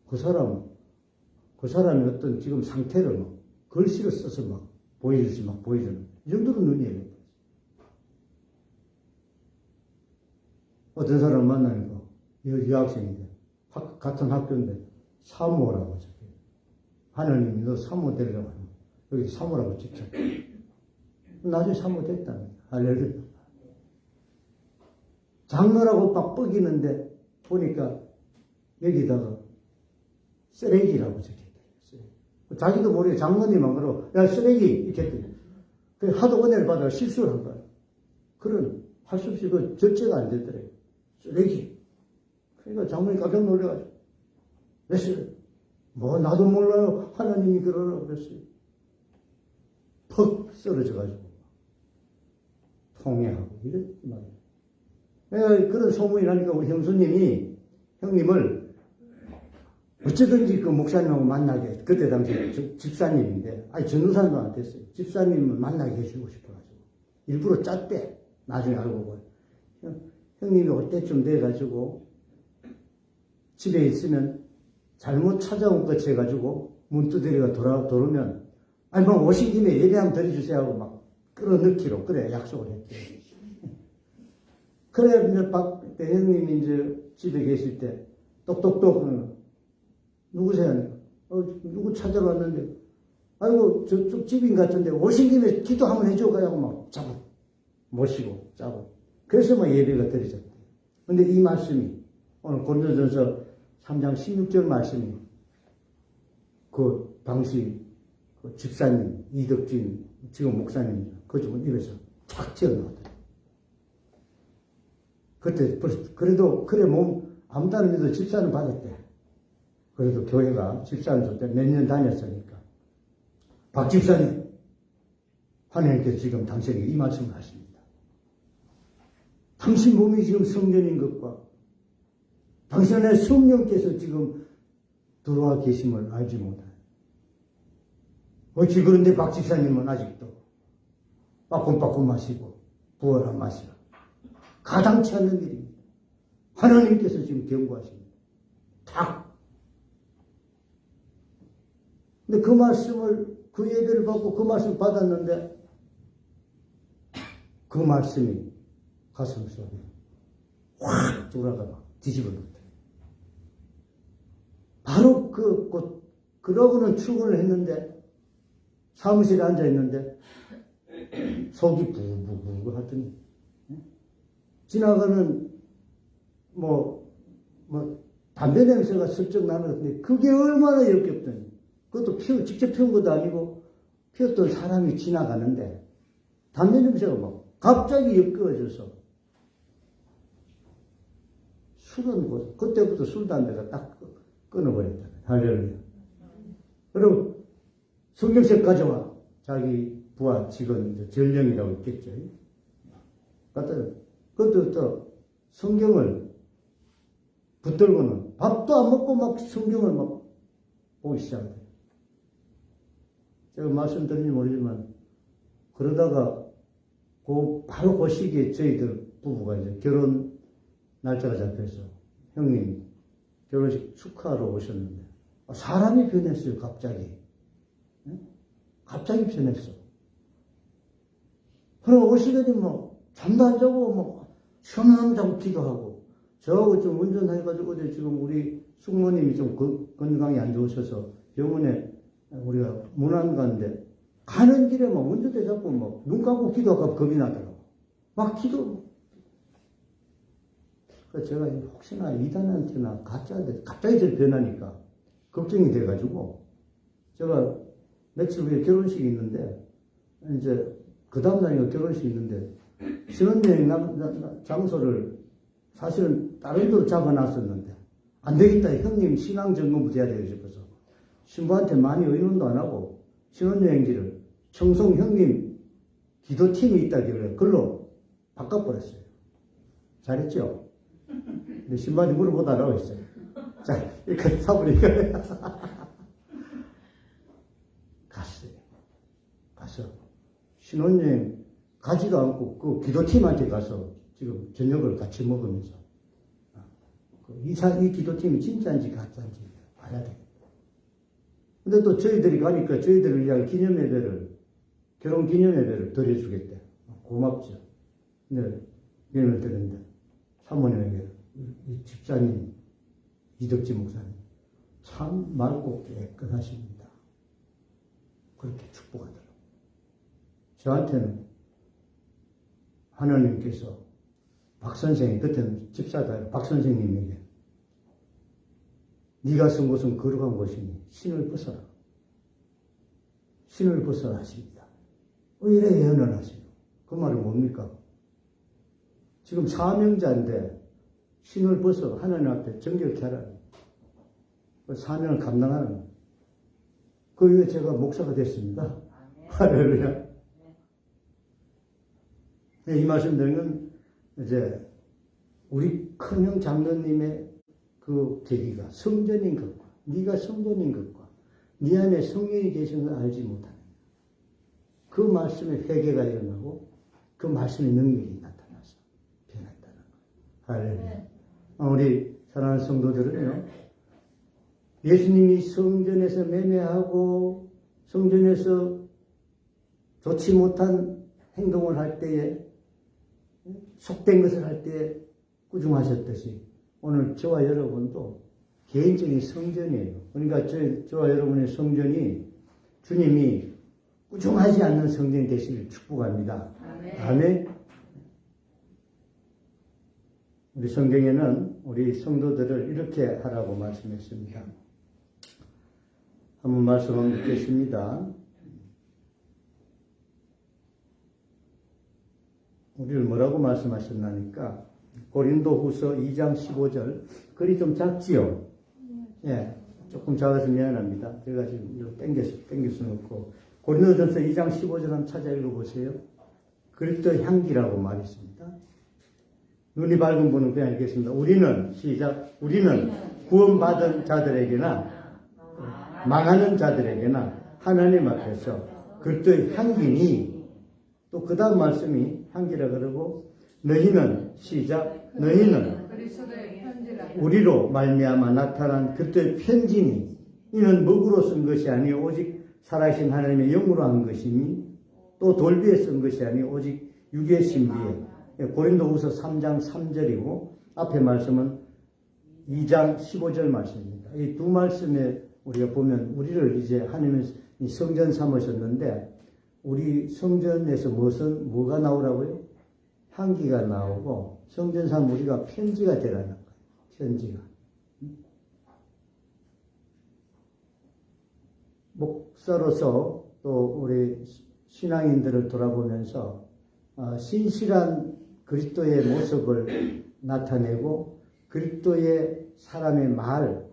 Speaker 1: 그 사람이 어떤 지금 상태를 막 글씨를 써서 막 보여주는 이 정도로 눈이 열려요. 어떤 사람 만나니까 여학생인데 같은 학교인데 사모라고 적혀요. 하나님이 너 사모 되려고 하면 여기 사모라고 찍혀. 나중에 사모 됐다는 할렐루야. 장로라고 막 뻐기는데 보니까 여기다가 쓰레기라고 적혀있어요. 자기도 모르게 장로님만 그러고 야 쓰레기 이렇게 했더니 하도 은혜를 받아 실수를 한 거야. 그런 할 수 없이 그 절제가 안 되더래요. 쓰레기. 그러니까 장로님 깜짝 놀래가지고 그랬어요. 뭐 나도 몰라요. 하나님이 그러라고 그랬어요. 퍽 쓰러져가지고 통회하고 이랬단 말이에요. 그런 소문이 나니까 우리 형님을 어쩌든지 그 목사님하고 만나게, 그때 당시에 집사님인데, 전우사님도 안 됐어요. 집사님을 만나게 해주고 싶어가지고. 일부러 짰대. 나중에 알고 보니. 형님이 올 때쯤 돼가지고, 집에 있으면 잘못 찾아온 것 해가지고, 문 두드리가 돌으면, 뭐 오신 김에 예배 한번 드려주세요 하고 막 끌어넣기로, 그래, 약속을 했대요. 그래, 이제 형님이 이제 집에 계실 때, 똑똑똑, 누구세요? 누구 찾아러 왔는데, 아이고, 저쪽 집인 것 같은데, 오신 김에 기도 한번 해줘가 하고 막 모시고, 짜고. 그래서 막 예배가 드려졌대요. 근데 이 말씀이, 오늘 고린도전서 3장 16절 말씀이, 그 당시 그 집사님, 이덕진, 지금 목사님, 그쪽은 입에서 탁 튀어나왔대요. 그때 그래도 그래 아무도 안 믿어도 집사는 받았대. 그래도 교회가 집사는 줬대. 몇 년 다녔으니까. 박 집사님, 하나님께서 지금 당신에게 이 말씀을 하십니다. 당신 몸이 지금 성전인 것과 당신의 성령께서 지금 들어와 계심을 알지 못하요. 어찌 그런데 박 집사님은 아직도 빠꿈빠꿈 마시고 부어라 마시라. 가당치 않는 일입니다. 하나님께서 지금 경고하십니다. 탁. 근데 그 말씀을, 그 예배를 받고 그 말씀을 받았는데 그 말씀이 가슴 속에 확 돌아가 뒤집어 놓더라. 바로 그러고는 출근을 했는데 사무실에 앉아 있는데 속이 부부부 하더니 지나가는 담배 냄새가 슬쩍 나는 것 같은데 그게 얼마나 역겹더니 그것도 직접 피운 것도 아니고 피웠던 사람이 지나가는데 담배 냄새가 막 갑자기 역겨워져서 술은 그때부터 술 담배가 딱 끊어버렸다. 할렐루야. 그럼 성경책 가져와. 자기 부하 직원 전령이라고 있겠죠. 그것도 또 성경을 붙들고는 밥도 안 먹고 막 성경을 막 보기 시작해요. 제가 말씀드린지 모르지만 그러다가 바로 그 시기에 저희들 부부가 이제 결혼 날짜가 잡혀서 형님 결혼식 축하하러 오셨는데 사람이 변했어요. 갑자기. 갑자기 변했어. 그럼 오시더니 잠도 안 자고 시원한 잠 기도하고 저하고 좀 운전해가지고 어제 지금 우리 숙모님이 좀 건강이 안 좋으셔서 병원에 우리가 문안 가는데 가는 길에 운전대 잡고 눈 감고 기도하고 겁이 나더라고. 막 기도. 그래서 제가 혹시나 이단한테나 가짜인데 갑자기 저 변하니까 걱정이 돼가지고 제가 며칠 후에 결혼식이 있는데 이제 그 다음날에 결혼식이 있는데 신혼여행 장소를 사실은 다른 데로 잡아놨었는데 안 되겠다. 형님 신앙 점검부터 해야 되겠어 싶어서 신부한테 많이 의논도 안 하고 신혼여행지를 청송 형님 기도팀이 있다길래 그걸로 바꿔버렸어요. 잘했죠? 근데 신부한테 물어보다라고 했어요. 자, 이렇게 사버리니까 갔어요. 가서 신혼여행 가지도 않고 그 기도팀한테 가서 지금 저녁을 같이 먹으면서 이 기도팀이 진짜인지 가짜인지 봐야 돼. 근데 또 저희들이 가니까 저희들을 위한 결혼 기념예배를 드려주겠대. 고맙죠. 근데 예언을 드렸는데 사모님에게 이 집사님 이덕지 목사님 참 맑고 깨끗하십니다. 그렇게 축복하더라고요. 저한테는 하나님께서 박선생이 그때는 집사다 박선생님에게 네가 쓴 곳은 거룩한 곳이니 신을 벗어라. 신을 벗어라 하십니다. 왜 이래 예언을 하세요? 그 말은 뭡니까? 지금 사명자인데 신을 벗어 하나님 앞에 정결케 하라. 그 사명을 감당하는 그 이후에 제가 목사가 됐습니다. 할렐루야. 이 말씀 드리는 이제 우리 큰형 장로님의 그 계기가 성전인 것과 네가 성전인 것과 네 안에 성령이 계신 걸 알지 못하는 그 말씀에 회개가 일어나고 그 말씀의 능력이 나타나서 변했다는 거예요. 할렐루야. 우리 사랑하는 성도들은요, 예수님이 성전에서 매매하고 성전에서 좋지 못한 행동을 할 때에 속된 것을 할 때에 꾸중하셨듯이 오늘 저와 여러분도 개인적인 성전이에요. 그러니까 저와 여러분의 성전이 주님이 꾸중하지 않는 성전이 되시길 축복합니다. 아멘. 아멘. 우리 성경에는 우리 성도들을 이렇게 하라고 말씀했습니다. 한번 말씀 한번 듣겠습니다. 우리를 뭐라고 말씀하셨나니까 고린도후서 2장 15절 글이 좀 작지요? 예, 조금 작아서 미안합니다. 제가 지금 이렇게 땡길 수는 없고 고린도전서 2장 15절 한번 찾아 읽어보세요. 그리스도 향기라고 말했습니다. 눈이 밝은 분은 그냥 읽겠습니다. 우리는 시작. 우리는 구원받은 자들에게나 망하는 자들에게나 하나님 앞에서 그리스도의 향기니, 또 그 다음 말씀이 향기라 그러고, 너희는 시작, 너희는
Speaker 2: 그리스도의 편지라.
Speaker 1: 우리로 말미암아 나타난 그리스도의 편지니, 이는 먹으로 쓴 것이 아니요 오직 살아계신 하나님의 영으로 한 것이니, 또 돌비에 쓴 것이 아니요 오직 육의 신비에. 고린도후서 3장 3절이고 앞에 말씀은 2장 15절 말씀입니다. 이 두 말씀에 우리가 보면 우리를 이제 하나님은 성전 삼으셨는데, 우리 성전에서 뭐가 나오라고요? 향기가 나오고, 성전 삼 우리가 편지가 되라는 거예요. 편지가. 목사로서 또 우리 신앙인들을 돌아보면서 신실한 그리스도의 모습을 나타내고, 그리스도의 사람의 말,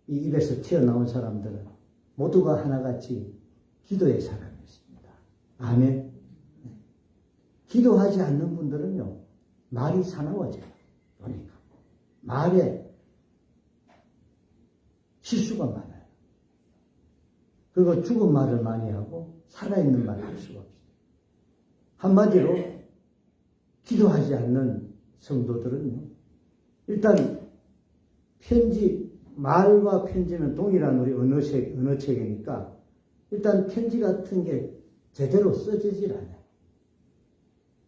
Speaker 1: 이 입에서 튀어나온 사람들은 모두가 하나같이 기도의 사람이었습니다. 아멘. 기도하지 않는 분들은요, 말이 사나워져요. 보니까 말에 실수가 많아요. 그리고 죽은 말을 많이 하고 살아있는 말을 할 수가 없어요. 한마디로 기도하지 않는 성도들은요, 일단 말과 편지는 동일한 우리 언어체계니까 일단 편지 같은 게 제대로 써지질 않아요.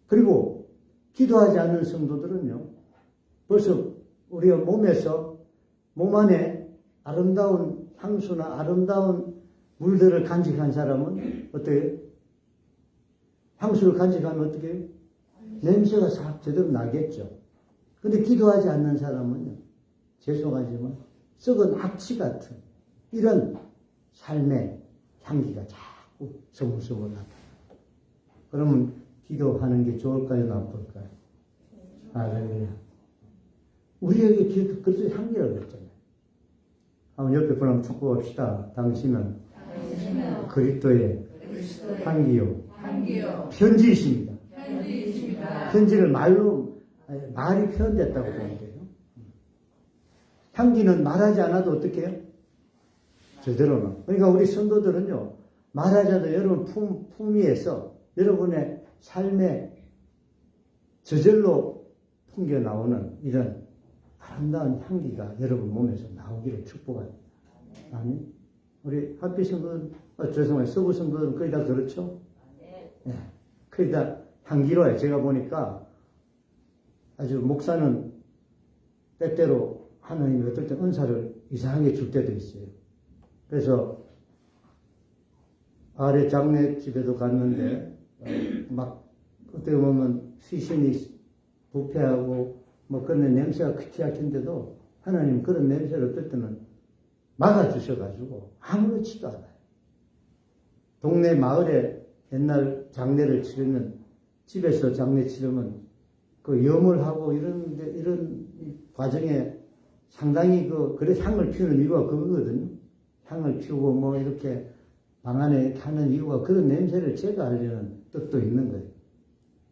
Speaker 1: 그리고 기도하지 않는 성도들은요, 벌써 우리가 몸 안에 아름다운 향수나 아름다운 물들을 간직한 사람은 어때요? 향수를 간직하면 어떻게 해요? 냄새가 싹 제대로 나겠죠. 근데 기도하지 않는 사람은요, 죄송하지만 썩은 악취 같은 이런 삶의 향기가 자꾸 서물서물 나타나요. 그러면 기도하는 게 좋을까요, 나쁠까요? 할렐루야. 우리에게 기도, 그래서 향기라고 했잖아요. 한번 옆에 분하고 축복합시다. 당신은 그리스도의 향기요. 편지이십니다. 편지를 말이 표현됐다고 보면 돼요. 향기는 말하지 않아도 어떻게 해요? 제대로는. 그러니까 우리 성도들은요, 말하지 않아도 여러분 품위에서 여러분의 삶의 저절로 풍겨 나오는 이런 아름다운 향기가 여러분 몸에서 나오기를 축복합니다. 아멘. 우리 합비 성도는, 죄송해요. 서부 성도는 거의 다 그렇죠? 네. 거의 다 향기로워요. 제가 보니까 아주 목사는 때때로 하나님이 어떨 때 은사를 이상하게 줄 때도 있어요. 그래서 아래 장례 집에도 갔는데 막 어떻게 보면 시신이 부패하고 뭐 그런 냄새가 크티할 텐데도 하나님 그런 냄새를 어떨 때는 막아주셔가지고 아무렇지도 않아요. 동네 마을에 옛날 장례를 치르면, 집에서 장례 치르면 그 염을 하고 이런 과정에 상당히 그래 향을 피우는 이유가 그거거든요. 향을 피우고 뭐 이렇게 방 안에 하는 이유가 그런 냄새를 제거하려는 뜻도 있는 거예요.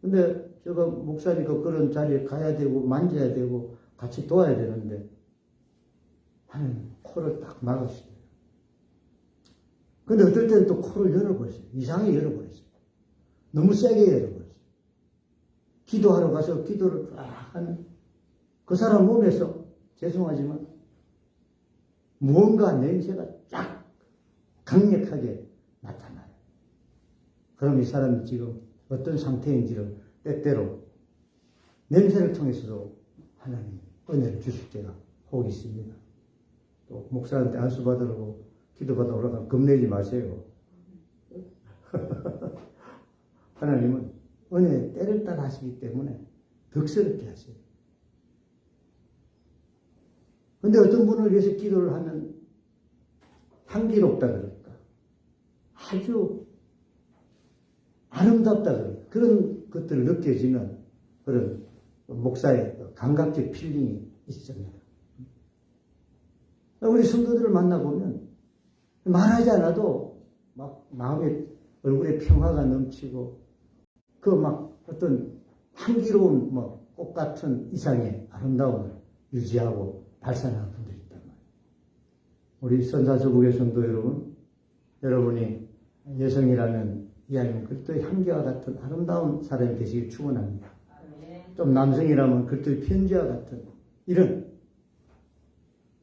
Speaker 1: 근데 제가 목사니까 그런 자리에 가야 되고 만져야 되고 같이 도와야 되는데 하나님 코를 딱 막았어요. 근데 어떨 때는 또 코를 열어버렸어요. 이상하게 열어버렸어요. 너무 세게 열어버렸어요. 기도하러 가서 기도를 쫙 하는 그 사람 몸에서 죄송하지만 무언가 냄새가 쫙 강력하게 나타나요. 그럼 이 사람이 지금 어떤 상태인지를 때때로 냄새를 통해서도 하나님 은혜를 주실 때가 혹 있습니다. 또 목사한테 안수 받으라고 기도받아 올라가면 겁내지 마세요. 하나님은 은혜의 때를 따라 하시기 때문에 덕스럽게 하세요. 근데 어떤 분을 위해서 기도를 하면 향기롭다 그럴까? 아주 아름답다 그럴까? 그런 것들을 느껴지는 그런 목사의 감각적 필링이 있습니다. 우리 성도들을 만나보면 말하지 않아도 막 마음에 얼굴에 평화가 넘치고 그 막 어떤 향기로운 뭐 꽃 같은 이상의 아름다움을 유지하고 발산하는 분들이 있단 말이에요. 우리 선사서북의 성도 여러분, 여러분이 여성이라면 이 아니면 그리스도의 향기와 같은 아름다운 사람이 되시길 축원합니다. 좀 남성이라면 그리스도의 편지와 같은 이런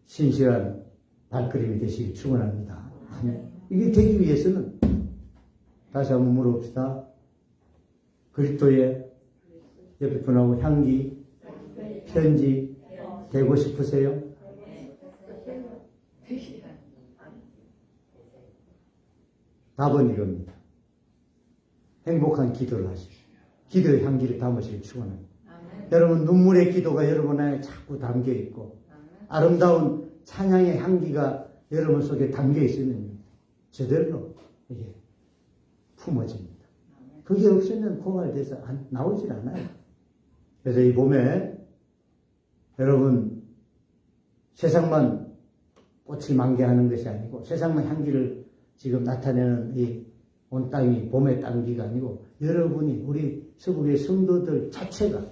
Speaker 1: 신실한 발걸음이 되시길 축원합니다. 이게 되기 위해서는 다시 한번 물어봅시다. 그리스도의 옆에 분하고 향기, 편지 되고 싶으세요? 답은 이겁니다. 행복한 기도를 하시고 기도의 향기를 담으시길 축원합니다. 여러분 눈물의 기도가 여러분 안에 자꾸 담겨 있고 아름다운 찬양의 향기가 여러분 속에 담겨 있으면 저절로 이게 품어집니다. 그게 없으면 고갈돼서 나오질 않아요. 그래서 이 봄에 여러분 세상만 꽃을 만개하는 것이 아니고 세상만 향기를 지금 나타내는 이 온 땅이 봄의 땅기가 아니고 여러분이 우리 서북의 성도들 자체가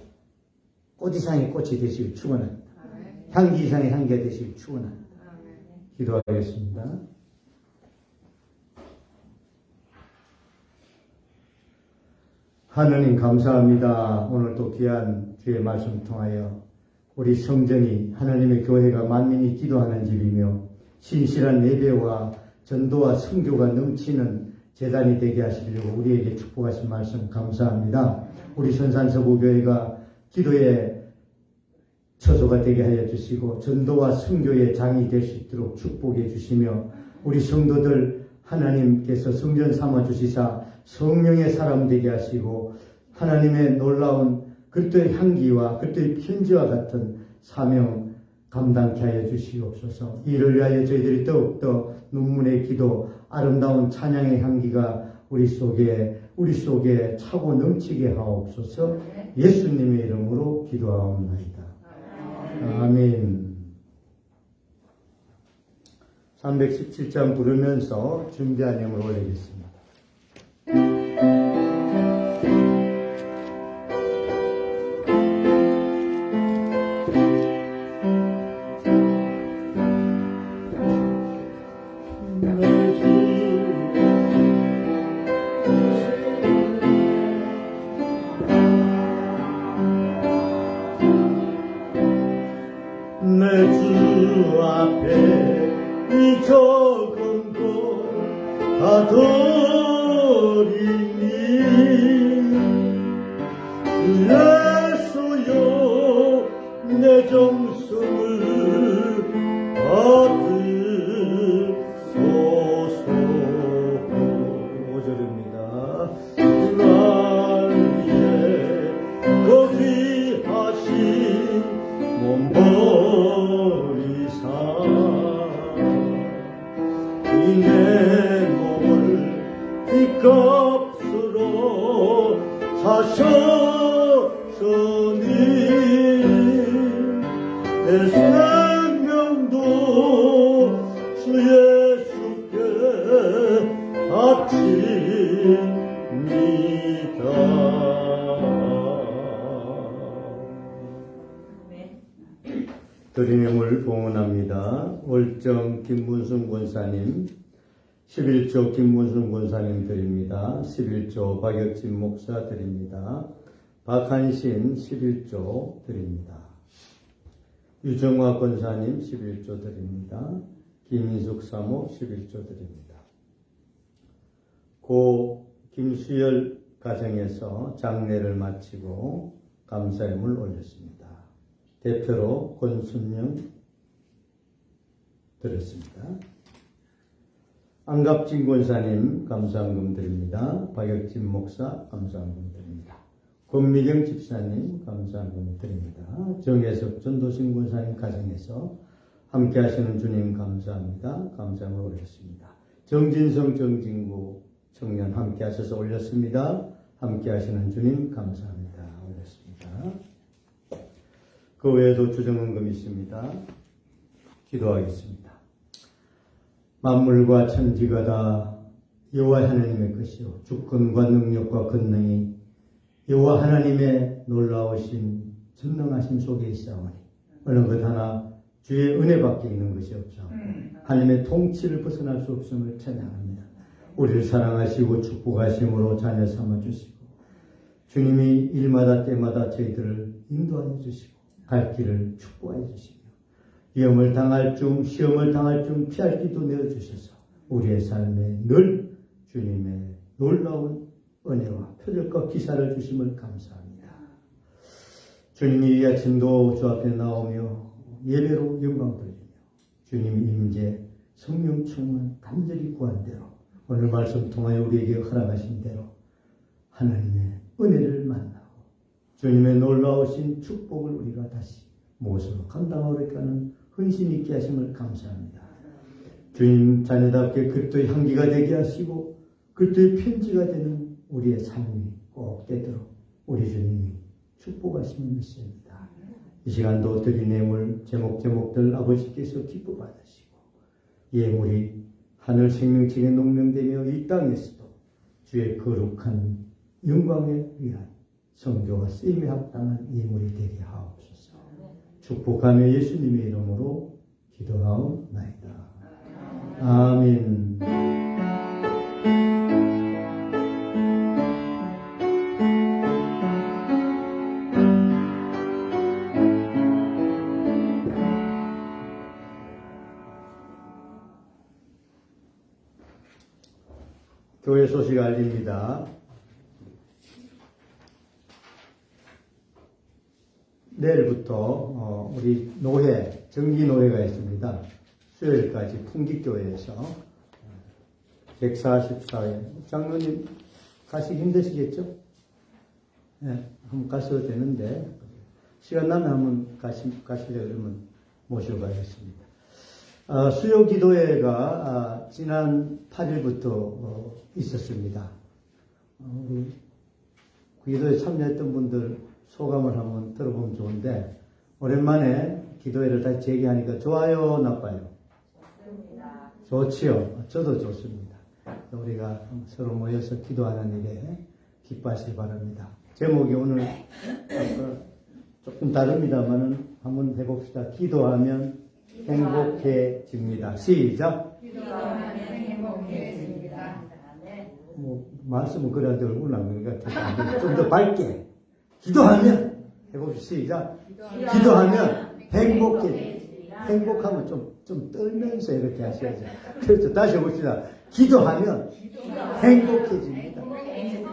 Speaker 1: 꽃 이상의 꽃이 되시길 축원합니다. 향기 이상의 향기가 되시길 축원합니다. 기도하겠습니다. 하느님 감사합니다. 오늘 또 귀한 주의 말씀 통하여 우리 성전이 하나님의 교회가 만민이 기도하는 집이며 신실한 예배와 전도와 성교가 넘치는 재단이 되게 하시려고 우리에게 축복하신 말씀 감사합니다. 우리 선산서구교회가 기도의 처소가 되게 하여 주시고 전도와 성교의 장이 될 수 있도록 축복해 주시며 우리 성도들 하나님께서 성전 삼아 주시사 성령의 사람 되게 하시고 하나님의 놀라운 그리스도의 향기와 그리스도의 편지와 같은 사명 감당케 하여 주시옵소서. 이를 위하여 저희들이 더욱더 눈물의 기도, 아름다운 찬양의 향기가 우리 속에 차고 넘치게 하옵소서. 예수님의 이름으로 기도하옵나이다. 아멘. 317장 부르면서 준비한 예물 올리겠습니다. 내 주 앞에 이 적은 것다 드리니 예수여 내 정성을 받으소서. 5절입니다. 날 위해 거기하신 몸버리사 이 내 몸을 빚값으로 사셨으니 내 생명도 주 예수께 바칩니다. 드리명을 봉헌합니다. 월정 김문순 권사님 11조 김문순 권사님 드립니다. 11조 박혁진 목사 드립니다. 박한신 11조 드립니다. 유정화 권사님 11조 드립니다. 김인숙 사모 11조 드립니다. 고 김수열 가정에서 장례를 마치고 감사함을 올렸습니다. 대표로 권순영 드렸습니다. 안갑진 권사님 감사헌금 드립니다. 박혁진 목사 감사헌금 드립니다. 권미경 집사님 감사헌금 드립니다. 정혜석 전도신 권사님 가정에서 함께 하시는 주님 감사합니다. 감사함을 올렸습니다. 정진성 정진구 청년 함께 하셔서 올렸습니다. 함께 하시는 주님 감사합니다. 올렸습니다. 그 외에도 주정헌금이 있습니다. 기도하겠습니다. 만물과 천지가 다 여호와 하나님의 것이요 주권과 능력과 권능이 여호와 하나님의 놀라우신 전능하심 속에 있사오니 어느 것 하나 주의 은혜밖에 있는 것이 없사오고 하나님의 통치를 벗어날 수 없음을 찬양합니다. 우리를 사랑하시고 축복하심으로 자녀 삼아주시고 주님이 일마다 때마다 저희들을 인도하여 주시고 갈 길을 축복하여 주시고 위험을 당할 중 시험을 당할 중 피할 길도 내어주셔서 우리의 삶에 늘 주님의 놀라운 은혜와 표적과 기사를 주심을 감사합니다. 주님이 이 아침도 주 앞에 나오며 예배로 영광 돌리며 주님의 임재 성령 충만 간절히 구한 대로 오늘 말씀 통하여 우리에게 허락하신 대로 하나님의 은혜를 만나고 주님의 놀라우신 축복을 우리가 다시 무엇으로 감당하려고 하는 헌신 있게 하심을 감사합니다. 주님 자녀답게 그리스도의 향기가 되게 하시고 그리스도의 편지가 되는 우리의 삶이 꼭 되도록 우리 주님이 축복하심을 믿습니다. 이 시간도 드린 예물 제목들 아버지께서 기뻐 받으시고 예물이 하늘 생명책에 농명되며 이 땅에서도 주의 거룩한 영광에 위한 성교와 쓰임에 합당한 예물이 되게 하옵소서. 축복하며 예수님의 이름으로 기도하옵나이다. 아멘. 교회 소식 알립니다. 내일부터 우리 노회, 정기노회가 있습니다. 수요일까지 풍기교회에서 144회. 장로님 가시기 힘드시겠죠? 네, 한번 가셔도 되는데 시간 나면 한번 가시려고 그러면 모시고 가겠습니다. 수요 기도회가 지난 8일부터 있었습니다. 우리 기도에 참여했던 분들 소감을 한번 들어보면 좋은데 오랜만에 기도회를 다시 재개하니까 좋아요, 나빠요? 좋습니다. 좋지요. 저도 좋습니다. 우리가 서로 모여서 기도하는 일에 기뻐하시기 바랍니다. 제목이 오늘 조금 다릅니다만은 한번 해봅시다. 기도하면 행복해집니다. 시작.
Speaker 2: 기도하면 행복해집니다.
Speaker 1: 말씀은 그래야 될 얼굴 남는 것 같아요. 좀 더 밝게. 기도하면 해봅시다. 시작. 기도하면 행복해집니다. 행복하면 좀 떨면서 이렇게 하셔야죠. 그렇죠. 다시 해봅시다. 기도하면 행복해집니다.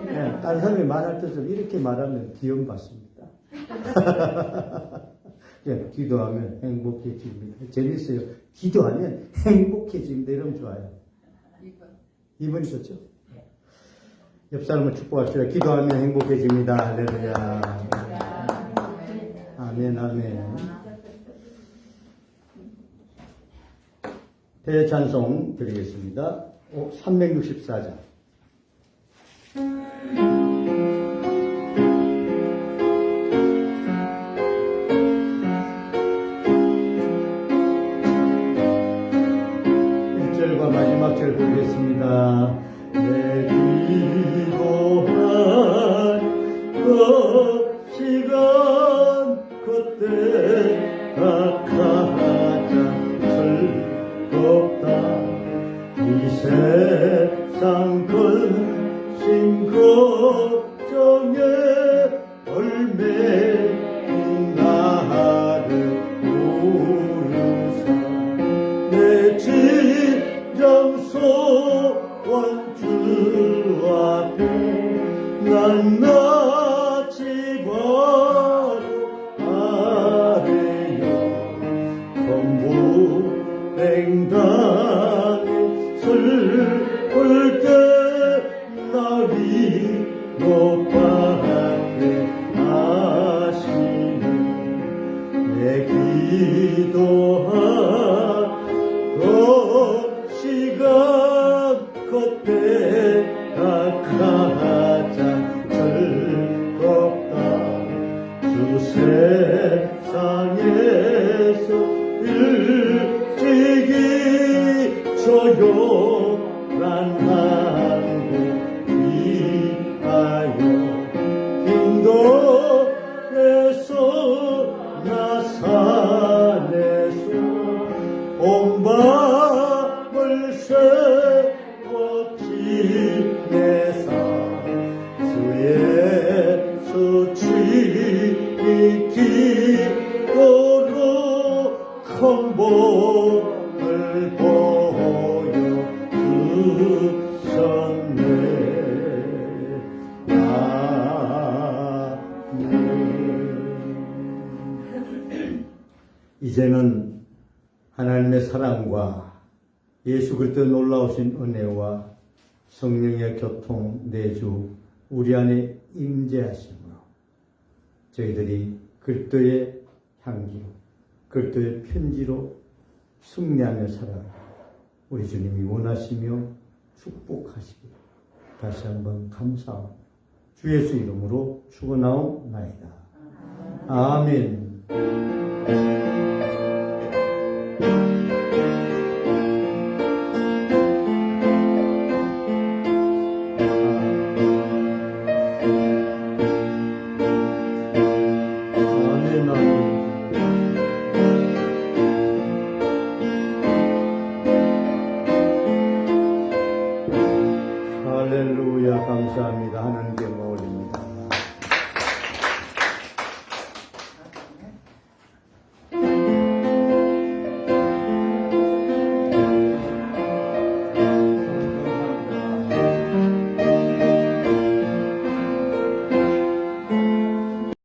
Speaker 1: 네, 다른 사람이 말할 때 좀 이렇게 말하면 기염 받습니다. 예, 기도하면 행복해집니다. 재밌어요. 기도하면 행복해집니다. 이러면 좋아요. 2번이 좋죠? 옆 사람을 축복합시다. 기도하면 행복해집니다. 할렐루야. 아멘, 아멘. 대찬송 드리겠습니다. 364장. 마지막 절 보겠습니다. 내 기도한 그 시간 그때 각하자 즐겁다. 이 세상 근심 걱정에 얼매인 나를 우르사 내 정소원 주 앞에 난 나지 바로 아래요 건부행당에 슬플 때 나위 높아하게 하시네 내 기도하고 시간 그때 각하자 즐겁다. 주 세상에서 일찍이 조용한 항구 위하여 인도에서 나산에서 온바 이제는 하나님의 사랑과 예수 그리스도의 놀라우신 은혜와 성령의 교통 내주 우리 안에 임재하심으로 저희들이 그리스도의 향기로 그리스도의 편지로 승리하며 살아가라 우리 주님이 원하시며 축복하시기를 다시 한번 감사합니다. 주 예수 이름으로 축원하옵나이다. 아멘. 할렐루야 감사합니다. 하나님께